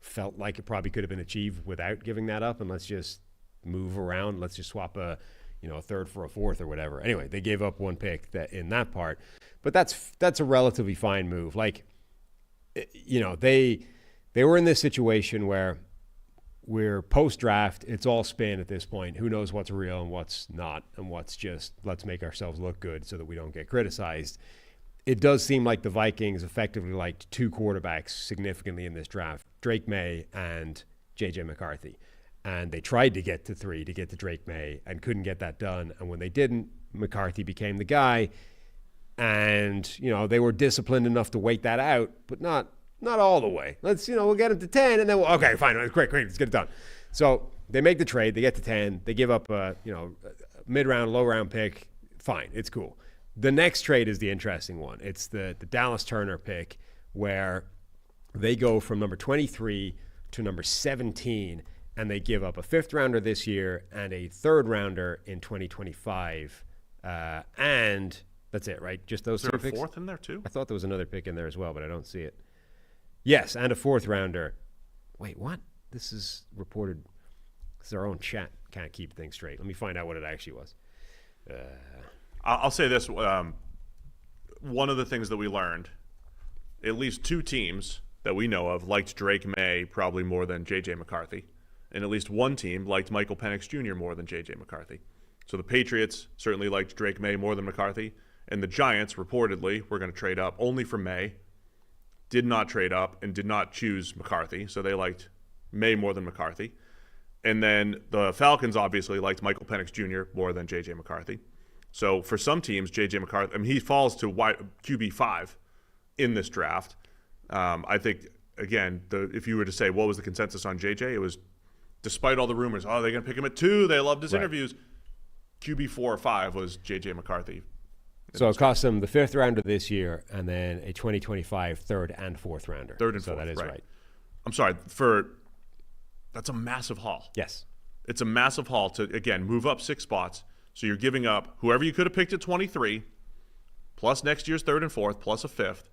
Speaker 3: felt like it probably could have been achieved without giving that up, and let's just move around. Let's just swap a 3rd for a 4th or whatever. Anyway, they gave up 1 pick in that part, but that's a relatively fine move. Like, they were in this situation where we're post-draft. It's all spin at this point. Who knows what's real and what's not, and what's just let's make ourselves look good so that we don't get criticized. It does seem like the Vikings effectively liked 2 quarterbacks significantly in this draft, Drake May and J.J. McCarthy. And they tried to get to 3 to get to Drake May and couldn't get that done. And when they didn't, McCarthy became the guy. And, they were disciplined enough to wait that out, but not all the way. Let's, we'll get him to 10 and then okay, fine. Great. Let's get it done. So they make the trade. They get to 10. They give up a mid-round, low-round pick. Fine. It's cool. The next trade is the interesting one. It's the Dallas Turner pick where they go from number 23 to number 17, and they give up a 5th rounder this year and a 3rd rounder in 2025. And that's it, right? Just those 2 picks?
Speaker 2: Is there a 4th in there too?
Speaker 3: I thought there was another pick in there as well, but I don't see it. Yes, and a 4th rounder. Wait, what? This is reported. This is our own chat. Can't keep things straight. Let me find out what it actually was.
Speaker 2: I'll say this. One of the things that we learned, at least 2 teams that we know of liked Drake May probably more than J.J. McCarthy. And at least 1 team liked Michael Penix Jr. more than J.J. McCarthy. So the Patriots certainly liked Drake May more than McCarthy. And the Giants, reportedly, were going to trade up only for May, did not trade up, and did not choose McCarthy. So they liked May more than McCarthy. And then the Falcons obviously liked Michael Penix Jr. more than J.J. McCarthy. So for some teams, J.J. McCarthy, he falls to QB5 in this draft. I think, again, if you were to say what was the consensus on J.J., it was despite all the rumors, they're going to pick him at 2. They loved his interviews. QB 4 or 5 was J.J. McCarthy.
Speaker 3: So it cost them the 5th rounder this year and then a 2025 3rd and 4th rounder.
Speaker 2: 3rd and 4th,
Speaker 3: so that is right.
Speaker 2: I'm sorry. That's a massive haul.
Speaker 3: Yes. It's
Speaker 2: a massive haul to, again, move up 6 spots. So you're giving up whoever you could have picked at 23, plus next year's 3rd and 4th, plus a 5th.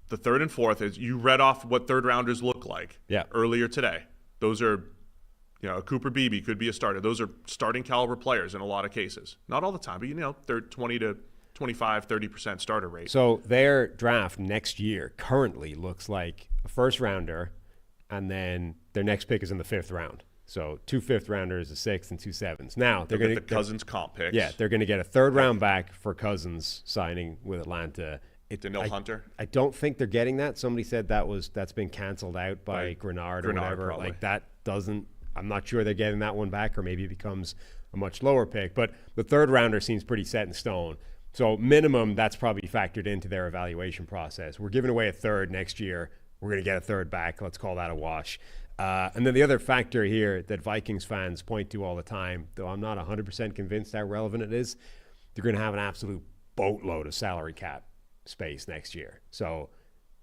Speaker 2: The 3rd and 4th is you read off what 3rd rounders look like earlier today. Those are, a Cooper Beebe could be a starter. Those are starting caliber players in a lot of cases. Not all the time, but they're 20 to 25, 30% starter rate.
Speaker 3: So their draft next year currently looks like a 1st rounder, and then their next pick is in the 5th round. So 2 5th rounders, a 6th, and 2 7s. Now they're going to
Speaker 2: get the Cousins comp picks.
Speaker 3: Yeah, they're going to get a 3rd round back for Cousins signing with Atlanta.
Speaker 2: Danielle Hunter.
Speaker 3: I don't think they're getting that. Somebody said that's been canceled out by Grenard or whatever.
Speaker 2: Probably.
Speaker 3: Like that doesn't. I'm not sure they're getting that one back, or maybe it becomes a much lower pick. But the 3rd rounder seems pretty set in stone. So minimum, that's probably factored into their evaluation process. We're giving away a 3rd next year. we're going to get a third back. Let's call that a wash. And then the other factor here that Vikings fans point to all the time, though I'm not 100% convinced how relevant it is, they're going to have an absolute boatload of salary cap space next year. So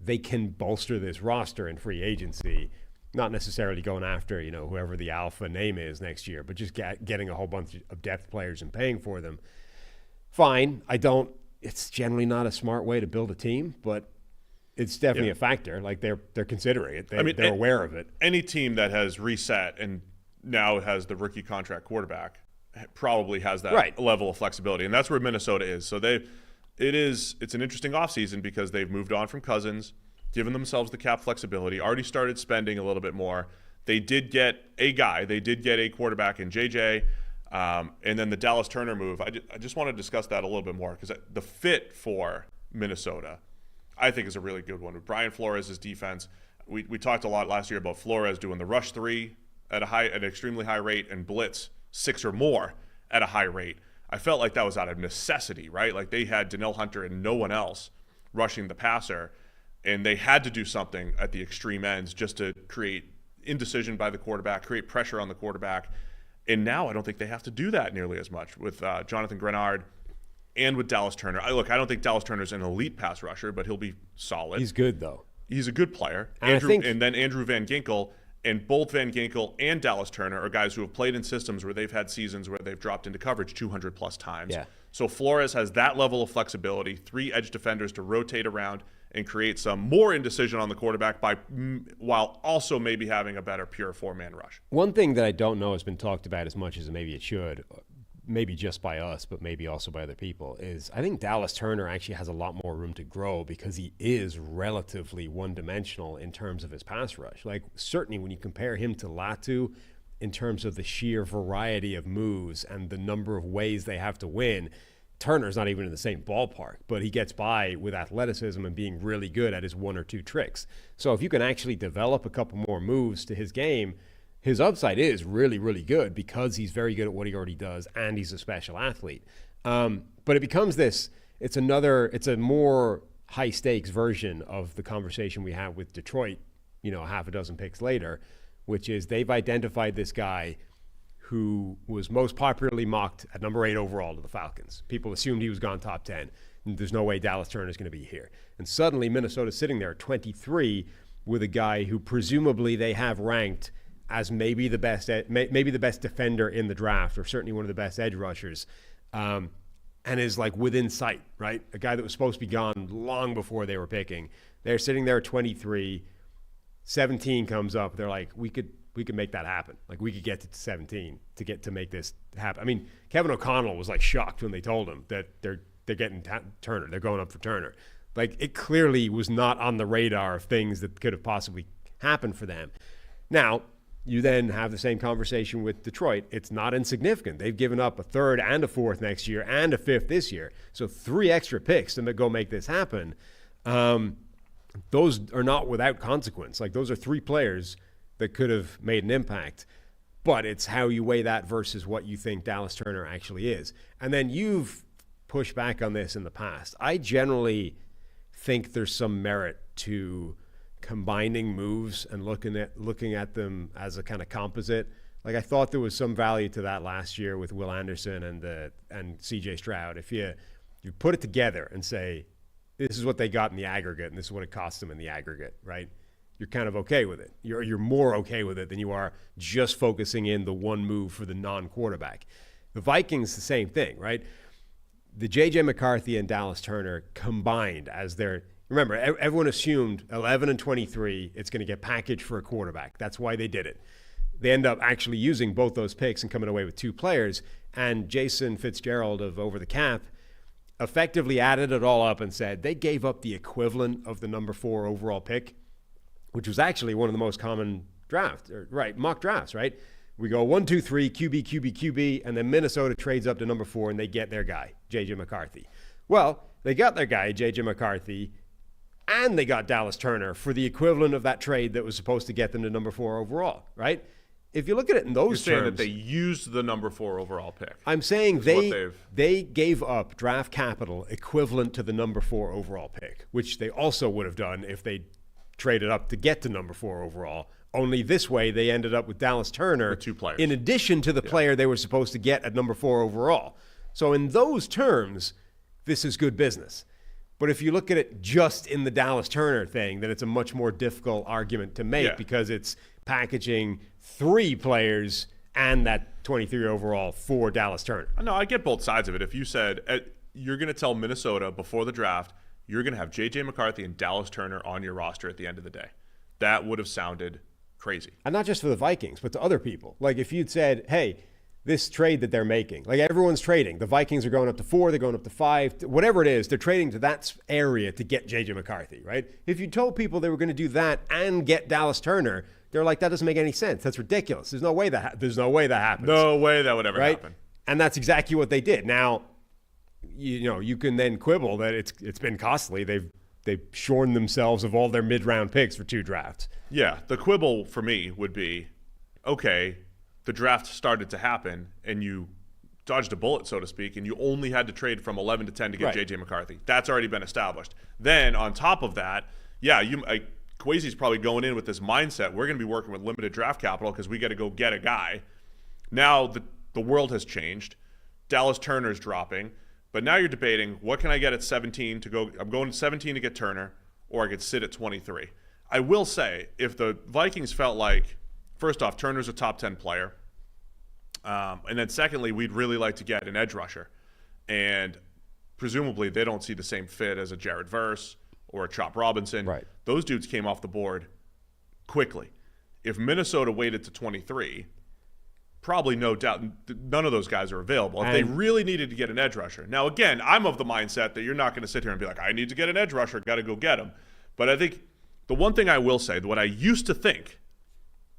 Speaker 3: they can bolster this roster in free agency, not necessarily going after, whoever the alpha name is next year, but just getting a whole bunch of depth players and paying for them. Fine. It's generally not a smart way to build a team, but it's definitely a factor. Like they're considering it. They're aware of it. Any
Speaker 2: team that has reset and now has the rookie contract quarterback probably has that level of flexibility, and that's where Minnesota is. So it's an interesting offseason because they've moved on from Cousins, given themselves the cap flexibility, already started spending a little bit more. They did get a guy. They did get a quarterback in JJ, and then the Dallas Turner move. I just want to discuss that a little bit more because the fit for Minnesota, I think, is a really good one. With Brian Flores' defense, we talked a lot last year about Flores doing the rush 3 at an extremely high rate and blitz 6 or more at a high rate. I felt like that was out of necessity, right? Like they had Danielle Hunter and no one else rushing the passer, and they had to do something at the extreme ends just to create indecision by the quarterback, create pressure on the quarterback. And now I don't think they have to do that nearly as much with Jonathan Grenard and with Dallas Turner. I don't think Dallas Turner's an elite pass rusher, but he'll be solid.
Speaker 3: He's good, though.
Speaker 2: He's a good player.
Speaker 3: And
Speaker 2: then Andrew Van Ginkel. And both Van Ginkel and Dallas Turner are guys who have played in systems where they've had seasons where they've dropped into coverage 200-plus times.
Speaker 3: Yeah.
Speaker 2: So Flores has that level of flexibility, 3 edge defenders to rotate around and create some more indecision on the quarterback while also maybe having a better pure 4-man rush.
Speaker 3: One thing that I don't know has been talked about as much as maybe it should, maybe just by us, but maybe also by other people, is I think Dallas Turner actually has a lot more room to grow because he is relatively one-dimensional in terms of his pass rush. Like, certainly when you compare him to Latu in terms of the sheer variety of moves and the number of ways they have to win, Turner's not even in the same ballpark, but he gets by with athleticism and being really good at his 1 or 2 tricks. So if you can actually develop a couple more moves to his game, his upside is really, really good because he's very good at what he already does and he's a special athlete. But it becomes it's a more high stakes version of the conversation we had with Detroit, half a dozen picks later, which is they've identified this guy who was most popularly mocked at number 8 overall to the Falcons. People assumed he was gone top 10. There's no way Dallas Turner is going to be here. And suddenly Minnesota's sitting there at 23 with a guy who presumably they have ranked as maybe the best defender in the draft, or certainly one of the best edge rushers, and is like within sight, right? A guy that was supposed to be gone long before they were picking. They're sitting there at 23, 17 comes up. They're like, we could make that happen. Like we could get to 17 to make this happen. I mean, Kevin O'Connell was like shocked when they told him that they're getting Turner. They're going up for Turner. Like it clearly was not on the radar of things that could have possibly happened for them. Now, you then have the same conversation with Detroit. It's not insignificant. They've given up a 3rd and a 4th next year and a 5th this year. So 3 extra picks to go make this happen. Those are not without consequence. Like those are 3 players that could have made an impact. But it's how you weigh that versus what you think Dallas Turner actually is. And then you've pushed back on this in the past. I generally think there's some merit to combining moves and looking at them as a kind of composite. Like I thought there was some value to that last year with Will Anderson and CJ Stroud. If you put it together and say, this is what they got in the aggregate and this is what it cost them in the aggregate, right? You're kind of okay with it. You're more okay with it than you are just focusing in the one move for the non-quarterback. The Vikings, the same thing, right? The J.J. McCarthy and Dallas Turner combined as their – remember, everyone assumed 11 and 23, it's going to get packaged for a quarterback. That's why they did it. They end up actually using both those picks and coming away with 2 players. And Jason Fitzgerald of Over the Cap effectively added it all up and said they gave up the equivalent of the number 4 overall pick, which was actually one of the most common mock drafts, right? We go 1, 2, 3, QB, QB, QB, and then Minnesota trades up to number 4 and they get their guy, J.J. McCarthy. Well, they got their guy, J.J. McCarthy, and they got Dallas Turner for the equivalent of that trade that was supposed to get them to number 4 overall, right? If you look at it in those terms...
Speaker 2: You're saying that they used the number 4 overall pick.
Speaker 3: I'm saying they gave up draft capital equivalent to the number 4 overall pick, which they also would have done if they traded up to get to number 4 overall. Only this way they ended up with Dallas Turner
Speaker 2: With 2 players.
Speaker 3: in addition to the player they were supposed to get at number 4 overall. So in those terms, this is good business. But if you look at it just in the Dallas Turner thing, then it's a much more difficult argument to make because it's packaging 3 players and that 23 overall for Dallas Turner.
Speaker 2: No, I get both sides of it. If you said you're going to tell Minnesota before the draft, you're going to have J.J. McCarthy and Dallas Turner on your roster at the end of the day, that would have sounded crazy.
Speaker 3: And not just for the Vikings, but to other people. Like if you'd said, hey, this trade that they're making, like everyone's trading. The Vikings are going up to 4, they're going up to 5, whatever it is, they're trading to that area to get J.J. McCarthy, right? If you told people they were going to do that and get Dallas Turner, they're like, that doesn't make any sense. That's ridiculous. There's no way that happens.
Speaker 2: No way that would ever happen.
Speaker 3: And that's exactly what they did. Now, you can then quibble that it's been costly. They've shorn themselves of all their mid-round picks for 2 drafts.
Speaker 2: Yeah, the quibble for me would be, okay, the draft started to happen and you dodged a bullet, so to speak, and you only had to trade from 11 to 10 to get J.J. McCarthy. That's already been established. Then on top of that, Kwesi's probably going in with this mindset, we're going to be working with limited draft capital because we got to go get a guy. Now the world has changed. Dallas Turner's dropping. But now you're debating, what can I get at 17 to go? I'm going 17 to get Turner, or I could sit at 23. I will say, if the Vikings felt like, first off, Turner's a top 10 player, and then secondly, we'd really like to get an edge rusher, and presumably they don't see the same fit as a Jared Verse or a Chop Robinson.
Speaker 3: Right.
Speaker 2: Those dudes came off the board quickly. If Minnesota waited to 23, probably no doubt none of those guys are available. If they really needed to get an edge rusher. Now, again, I'm of the mindset that you're not going to sit here and be like, I need to get an edge rusher, got to go get him. But I think the one thing I will say, what I used to think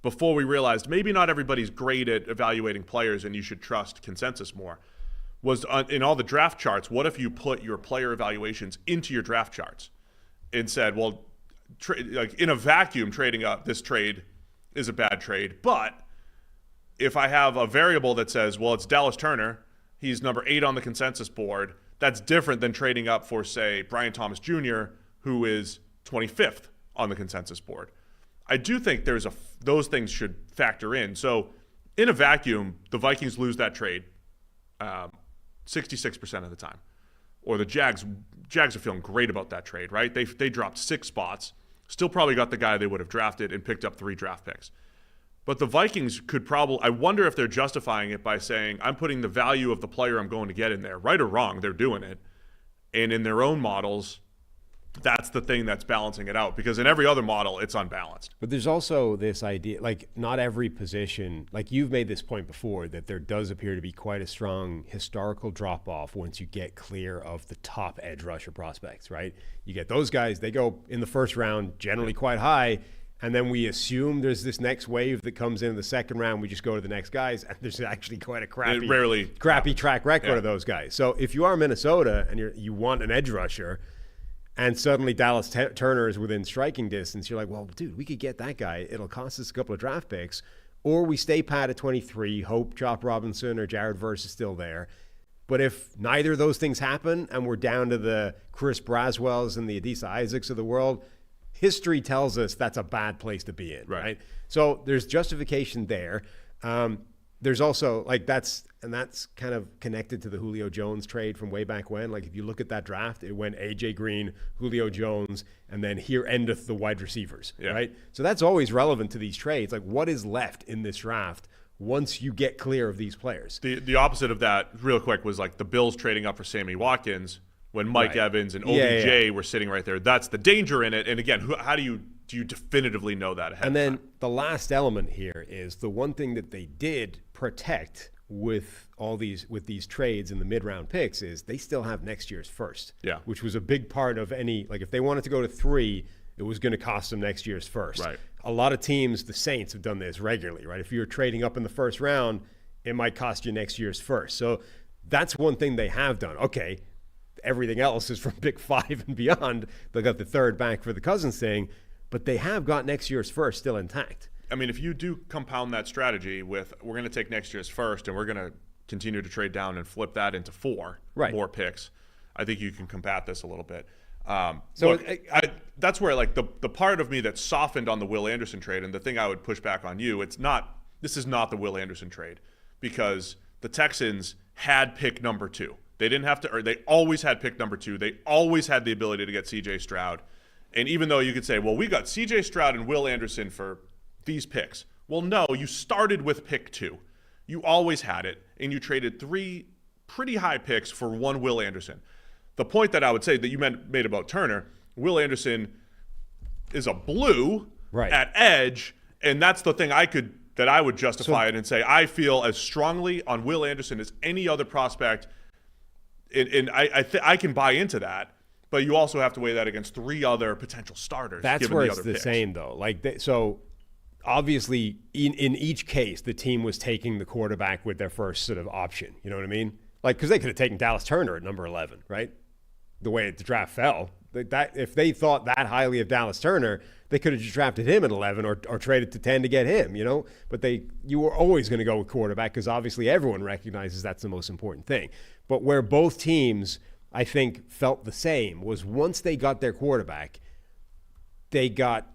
Speaker 2: before we realized maybe not everybody's great at evaluating players and you should trust consensus more, was in all the draft charts, what if you put your player evaluations into your draft charts and said, well, like in a vacuum, trading up this trade is a bad trade, but if I have a variable that says, well, it's Dallas Turner, he's number 8 on the consensus board, that's different than trading up for, say, Brian Thomas Jr., who is 25th on the consensus board. I do think those things should factor in. So in a vacuum, the Vikings lose that trade 66% of the time. Or the Jags are feeling great about that trade, right? They dropped 6 spots, still probably got the guy they would have drafted and picked up 3 draft picks. But the Vikings could probably, I wonder if they're justifying it by saying, I'm putting the value of the player I'm going to get in there. Right or wrong, they're doing it. And in their own models, that's the thing that's balancing it out. Because in every other model, it's unbalanced.
Speaker 3: But there's also this idea, like not every position, like you've made this point before, that there does appear to be quite a strong historical drop-off once you get clear of the top edge rusher prospects, right? You get those guys, they go in the first round generally quite high. And then we assume there's this next wave that comes in the second round. We just go to the next guys. And there's actually quite a crappy track record of those guys. So if you are Minnesota and you want an edge rusher and suddenly Dallas Turner is within striking distance, you're like, well, dude, we could get that guy. It'll cost us a couple of draft picks. Or we stay pat at 23, hope Chop Robinson or Jared Verse is still there. But if neither of those things happen and we're down to the Chris Braswells and the Adisa Isaacs of the world, history tells us that's a bad place to be in, right? So there's justification there. There's also that's kind of connected to the Julio Jones trade from way back when. Like if you look at that draft, it went AJ Green, Julio Jones, and then here endeth the wide receivers, right? So that's always relevant to these trades. Like what is left in this draft once you get clear of these players?
Speaker 2: The opposite of that, real quick, was like the Bills trading up for Sammy Watkins when Mike Evans and OBJ were sitting right there. That's the danger in it. And again, how do you definitively know that ahead
Speaker 3: of time? And then the last element here is the one thing that they did protect with these trades in the mid-round picks is they still have next year's first. Yeah. Which was a big part of if they wanted to go to 3, it was going to cost them next year's first. Right. A lot of teams, the Saints, have done this regularly, right? If you're trading up in the first round, it might cost you next year's first. So that's one thing they have done. Okay, everything else is from pick 5 and beyond. They got the third back for the Cousins thing, but they have got next year's first still intact.
Speaker 2: I mean, if you do compound that strategy with we're going to take next year's first and we're going to continue to trade down and flip that into 4 more picks, I think you can combat this a little bit.
Speaker 3: So
Speaker 2: look, that's where like the part of me that softened on the Will Anderson trade, and the thing I would push back on you, this is not the Will Anderson trade, because the Texans had pick number 2. They didn't have to, or they always had pick number 2. They always had the ability to get C.J. Stroud. And even though you could say, well, we got C.J. Stroud and Will Anderson for these picks. Well, no, you started with pick 2. You always had it, and you traded 3 pretty high picks for 1 Will Anderson. The point that I would say that you made about Turner, Will Anderson is a blue at edge, and that's the thing that I would justify it and say I feel as strongly on Will Anderson as any other prospect, and I can buy into that. But you also have to weigh that against 3 other potential starters.
Speaker 3: That's
Speaker 2: given
Speaker 3: where
Speaker 2: the
Speaker 3: it's
Speaker 2: other
Speaker 3: the
Speaker 2: picks.
Speaker 3: same though. So obviously in each case, the team was taking the quarterback with their first sort of option. You know what I mean? Like, because they could have taken Dallas Turner at number 11, right? The way the draft fell. That if they thought that highly of Dallas Turner, they could have just drafted him at 11 or traded to 10 to get him, you know? But you were always going to go with quarterback because obviously everyone recognizes that's the most important thing. But where both teams, I think, felt the same was once they got their quarterback, they got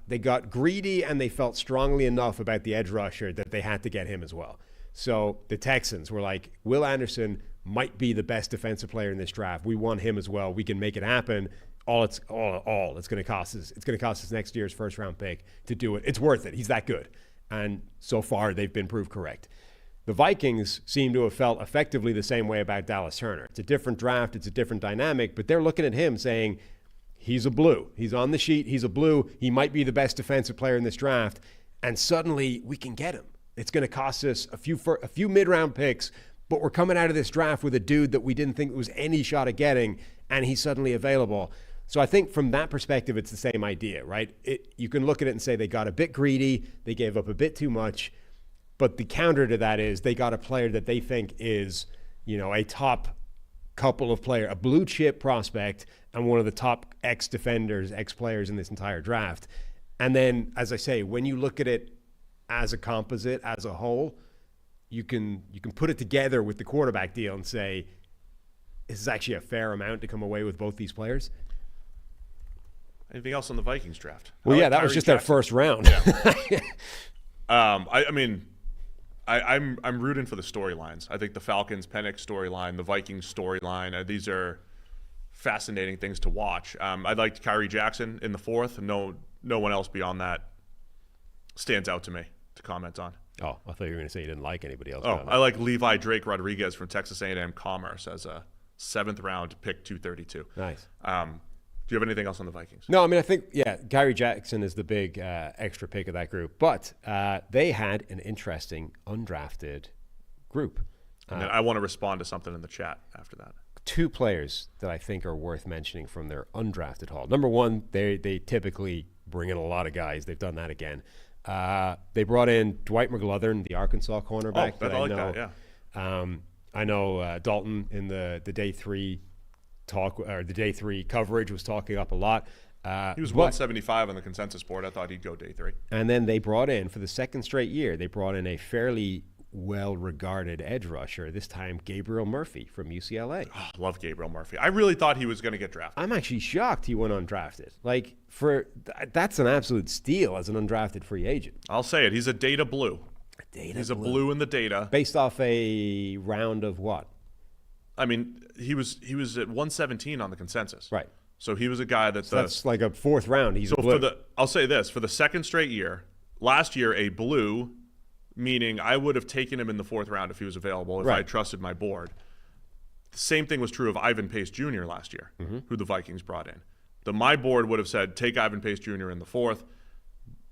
Speaker 3: greedy and they felt strongly enough about the edge rusher that they had to get him as well. So the Texans were like, Will Anderson might be the best defensive player in this draft. We want him as well. We can make it happen. All it's going to cost us. It's going to cost us next year's first round pick to do it. It's worth it. He's that good. And so far, they've been proved correct. The Vikings seem to have felt effectively the same way about Dallas Turner. It's a different draft. It's a different dynamic. But they're looking at him saying, he's a blue. He's on the sheet. He's a blue. He might be the best defensive player in this draft. And suddenly, we can get him. It's going to cost us a few mid-round picks, but we're coming out of this draft with a dude that we didn't think there was any shot at getting, and he's suddenly available. So I think from that perspective, it's the same idea, right? You can look at it and say they got a bit greedy, they gave up a bit too much, but the counter to that is they got a player that they think is, a top couple of player, a blue chip prospect, and one of the top ex-players in this entire draft. And then, as I say, when you look at it as a composite, as a whole, you can put it together with the quarterback deal and say, this is actually a fair amount to come away with both these players.
Speaker 2: Anything else on the Vikings draft?
Speaker 3: Well, yeah, that was just their first round. Yeah.
Speaker 2: I'm rooting for the storylines. I think the Falcons Penix storyline, the Vikings storyline, these are fascinating things to watch. I liked Kyrie Jackson in the 4th. No one else beyond that stands out to me to comment on.
Speaker 3: Oh, I thought you were going to say you didn't like anybody else.
Speaker 2: Oh, I like Levi Drake Rodriguez from Texas A&M Commerce as a 7th round pick 232.
Speaker 3: Nice.
Speaker 2: Do you have anything else on the Vikings?
Speaker 3: No, I mean, I think, Kyrie Jackson is the big extra pick of that group. But they had an interesting undrafted group.
Speaker 2: And then I want to respond to something in the chat after that.
Speaker 3: 2 players that I think are worth mentioning from their undrafted haul. Number one, they typically bring in a lot of guys. They've done that again. They brought in Dwight McGlothern, the Arkansas cornerback.
Speaker 2: I like that, yeah.
Speaker 3: I know Dalton in the day 3 talk, or the day 3 coverage, was talking up a lot.
Speaker 2: He was 175 on the consensus board. I thought he'd go day 3.
Speaker 3: And then they brought in, for the second straight year, they brought in a fairly well-regarded edge rusher, this time Gabriel Murphy from UCLA.
Speaker 2: Oh, love Gabriel Murphy. I really thought he was going to get drafted.
Speaker 3: I'm actually shocked he went undrafted. Like, that's an absolute steal as an undrafted free agent.
Speaker 2: I'll say it. He's a data blue. He's a blue in the data.
Speaker 3: Based off a round of what?
Speaker 2: I mean, he was at 117 on the consensus.
Speaker 3: Right.
Speaker 2: So he was a guy
Speaker 3: that's like a 4th round. He's a blue.
Speaker 2: I'll say this, for the second straight year, last year a blue, meaning I would have taken him in the 4th round if he was available, if I trusted my board. The same thing was true of Ivan Pace Jr. last year, who the Vikings brought in. My board would have said, take Ivan Pace Jr. in the 4th.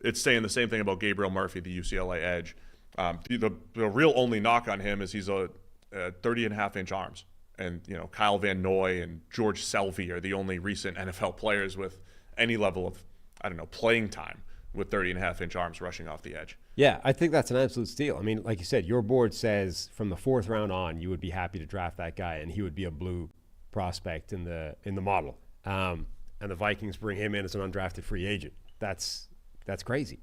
Speaker 2: It's saying the same thing about Gabriel Murphy, the UCLA edge. The real only knock on him is he's a 30.5-inch arms. And, Kyle Van Noy and George Selvey are the only recent NFL players with any level of, playing time with 30.5-inch arms rushing off the edge.
Speaker 3: Yeah, I think that's an absolute steal. I mean, like you said, your board says from the 4th round on, you would be happy to draft that guy, and he would be a blue prospect in the model. And the Vikings bring him in as an undrafted free agent. That's crazy.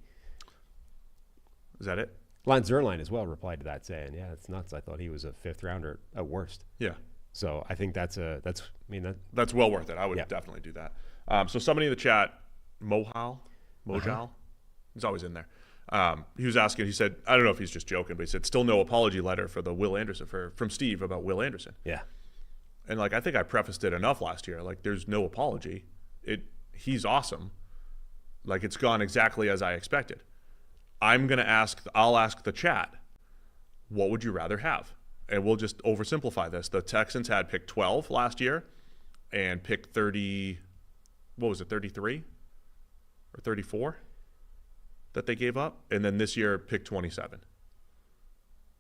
Speaker 2: Is that it?
Speaker 3: Lance Zierlein as well replied to that saying, yeah, it's nuts. I thought he was a 5th rounder at worst.
Speaker 2: Yeah.
Speaker 3: So I think that's
Speaker 2: well worth it. I would definitely do that. So somebody in the chat, Mojal, he's always in there. He was asking, he said, I don't know if he's just joking, but he said, still no apology letter for the Will Anderson, from Steve about Will Anderson.
Speaker 3: Yeah.
Speaker 2: And like, I think I prefaced it enough last year. Like, there's no apology. He's awesome. Like, it's gone exactly as I expected. I'll ask the chat, what would you rather have? And we'll just oversimplify this. The Texans had pick 12 last year and pick 33 or 34 that they gave up. And then this year, pick 27.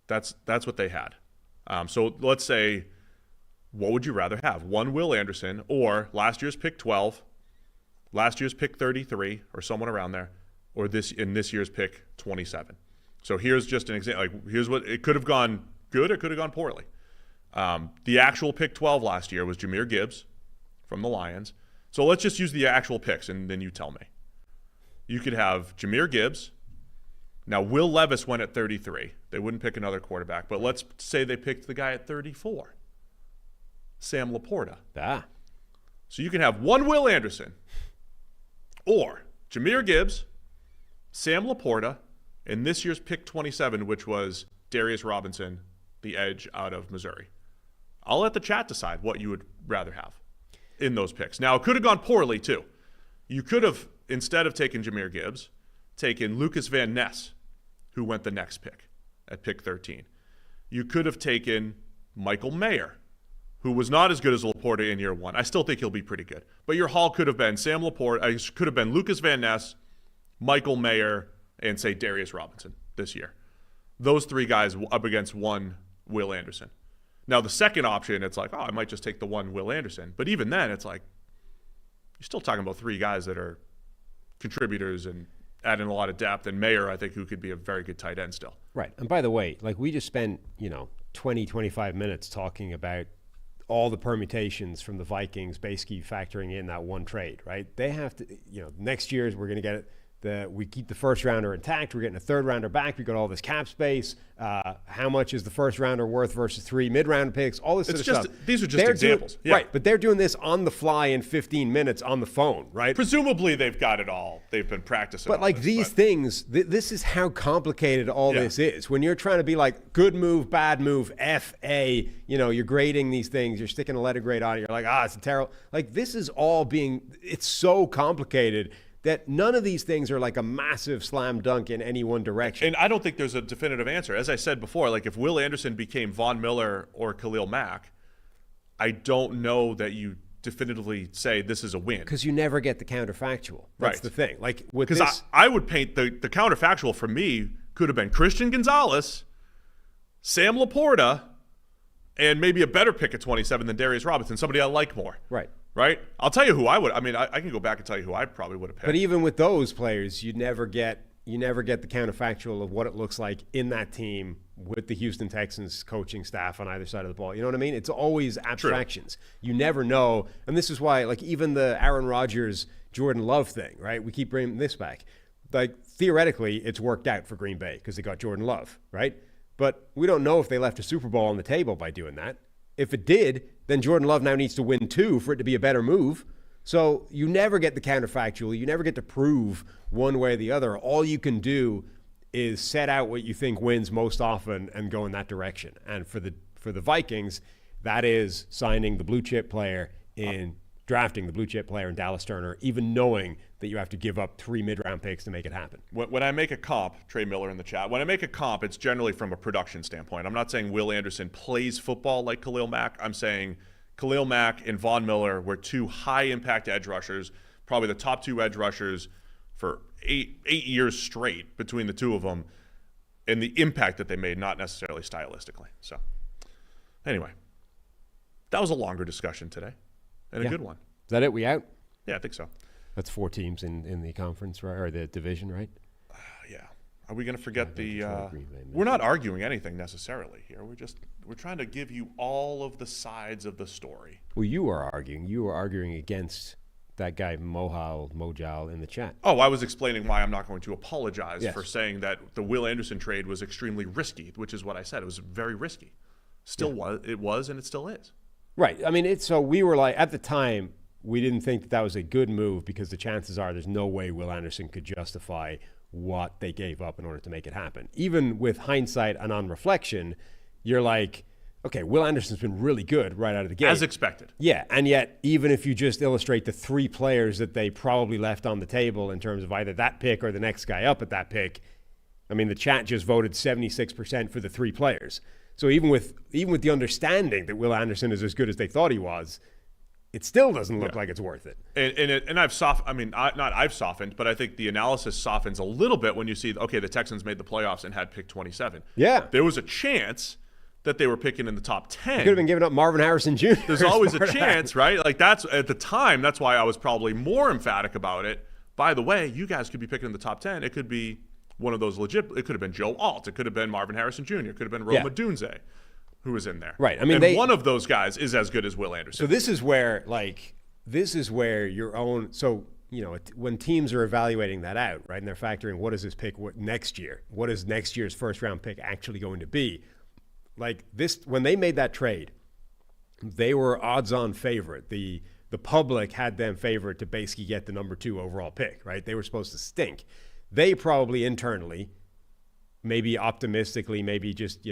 Speaker 2: That's what they had. So let's say, what would you rather have? One Will Anderson, or last year's pick 12, last year's pick 33, or someone around there, or this year's pick 27. So here's just an example. Like, here's what it could have gone good, it could have gone poorly. The actual pick 12 last year was Jahmyr Gibbs from the Lions. So let's just use the actual picks, and then you tell me. You could have Jahmyr Gibbs. Now, Will Levis went at 33. They wouldn't pick another quarterback, but let's say they picked the guy at 34. Sam Laporta. So you can have one Will Anderson, or Jahmyr Gibbs, Sam Laporta, and this year's pick 27, which was Darius Robinson, the edge out of Missouri. I'll let the chat decide what you would rather have in those picks. Now, it could have gone poorly, too. You could have, instead of taking Jahmyr Gibbs, taken Lucas Van Ness, who went the next pick at pick 13. You could have taken Michael Mayer, who was not as good as Laporta in year one. I still think he'll be pretty good. But your haul could have been Sam Laporta, could have been Lucas Van Ness, Michael Mayer, and say Darius Robinson this year. Those three guys up against one Will Anderson. Now, the second option, it's like, I might just take the one Will Anderson. But even then, it's like, you're still talking about three guys that are contributors and adding a lot of depth. And Mayer, I think, who could be a very good tight end still.
Speaker 3: Right. And by the way, like, we just spent, 20, 25 minutes talking about all the permutations from the Vikings basically factoring in that one trade, right? They have to, next year's we're going to get it. We keep the first rounder intact. We're getting a third rounder back. We got all this cap space. How much is the first rounder worth versus 3 mid-round picks? All this sort of stuff.
Speaker 2: These are just examples.
Speaker 3: Right, but they're doing this on the fly in 15 minutes on the phone, right?
Speaker 2: Presumably they've got it all. They've been practicing.
Speaker 3: But like these things, this is how complicated all this is. When you're trying to be like good move, bad move, FA, you're grading these things. You're sticking a letter grade on it. You're like, it's a terrible. Like this is all it's so complicated that none of these things are like a massive slam dunk in any one direction.
Speaker 2: And I don't think there's a definitive answer. As I said before, like if Will Anderson became Von Miller or Khalil Mack, I don't know that you definitively say this is a win.
Speaker 3: Because you never get the counterfactual. That's the thing. Like with
Speaker 2: this, I would paint the counterfactual for me could have been Christian Gonzalez, Sam Laporta, and maybe a better pick at 27 than Darius Robinson, somebody I like more. Right? I'll tell you who I would. I mean, I can go back and tell you who I probably would have picked.
Speaker 3: But even with those players, you never get the counterfactual of what it looks like in that team with the Houston Texans coaching staff on either side of the ball. You know what I mean? It's always abstractions. True. You never know. And this is why, like, even the Aaron Rodgers, Jordan Love thing, right? We keep bringing this back. Like, theoretically, it's worked out for Green Bay because they got Jordan Love, right? But we don't know if they left a Super Bowl on the table by doing that. If it did, then Jordan Love now needs to win 2 for it to be a better move. So you never get the counterfactual. You never get to prove one way or the other. All you can do is set out what you think wins most often and go in that direction. And for the Vikings, that is signing the blue chip player drafting the blue chip player in Dallas Turner, even knowing that you have to give up 3 mid-round picks to make it happen.
Speaker 2: When I make a comp, Trey Miller in the chat, when I make a comp, it's generally from a production standpoint. I'm not saying Will Anderson plays football like Khalil Mack. I'm saying Khalil Mack and Von Miller were 2 high-impact edge rushers, probably the top 2 edge rushers for 8 years straight between the two of them, and the impact that they made, not necessarily stylistically. So anyway, that was a longer discussion today. And a good one.
Speaker 3: Is that it? We out?
Speaker 2: Yeah, I think so.
Speaker 3: That's 4 teams in the conference, right? Or the division, right?
Speaker 2: Yeah. Are we going to forget we're not arguing anything necessarily here. We're trying to give you all of the sides of the story.
Speaker 3: Well, you are arguing. You were arguing against that guy Mojal in the chat.
Speaker 2: Oh, I was explaining why I'm not going to apologize for saying that the Will Anderson trade was extremely risky, which is what I said. It was very risky. It was, and it still is.
Speaker 3: Right. I mean, so we were like, at the time, we didn't think that was a good move because the chances are there's no way Will Anderson could justify what they gave up in order to make it happen. Even with hindsight and on reflection, you're like, okay, Will Anderson's been really good right out of the gate.
Speaker 2: As expected.
Speaker 3: Yeah, and yet even if you just illustrate the 3 players that they probably left on the table in terms of either that pick or the next guy up at that pick, I mean, the chat just voted 76% for the 3 players. So even with the understanding that Will Anderson is as good as they thought he was, it still doesn't look like it's worth it.
Speaker 2: And I've I've softened, but I think the analysis softens a little bit when you see, okay, the Texans made the playoffs and had pick 27.
Speaker 3: Yeah.
Speaker 2: There was a chance that they were picking in the top 10.
Speaker 3: You could have been giving up Marvin Harrison Jr.
Speaker 2: There's always a chance, right? Like that's at the time, that's why I was probably more emphatic about it. By the way, you guys could be picking in the top 10. It could be one of those legit. It could have been Joe Alt. It could have been Marvin Harrison Jr. It could have been Roma Dunze, who was in there.
Speaker 3: Right. I mean,
Speaker 2: one of those guys is as good as Will Anderson.
Speaker 3: So this is where your own. So when teams are evaluating that out, right, and they're factoring what is this pick next year? What is next year's first round pick actually going to be? Like this, when they made that trade, they were odds-on favorite. The public had them favored to basically get the number 2 overall pick, right? They were supposed to stink. They probably internally, maybe optimistically, maybe just,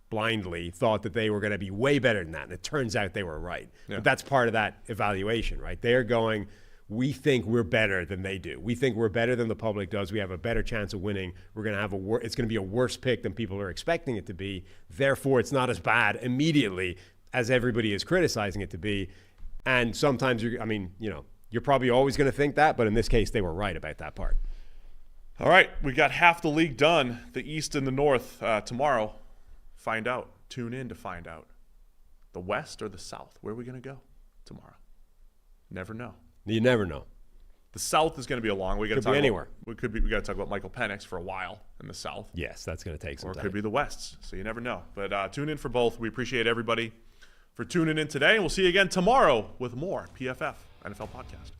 Speaker 3: blindly thought that they were going to be way better than that. And it turns out they were right. Yeah. But that's part of that evaluation, right? They're going, we think we're better than they do. We think we're better than the public does. We have a better chance of winning. We're going to have it's going to be a worse pick than people are expecting it to be. Therefore, it's not as bad immediately as everybody is criticizing it to be. And sometimes you're probably always going to think that, but in this case, they were right about that part.
Speaker 2: All right, we got half the league done, the East and the North. Tomorrow, find out. Tune in to find out. The West or the South? Where are we going to go tomorrow? Never know.
Speaker 3: You never know.
Speaker 2: The South is going to be a long. We got to talk
Speaker 3: anywhere.
Speaker 2: We got to talk about Michael Penix for a while in the South.
Speaker 3: Yes, that's going to take some time.
Speaker 2: Or it could be the West. So you never know. But tune in for both. We appreciate everybody for tuning in today, and we'll see you again tomorrow with more PFF NFL podcast.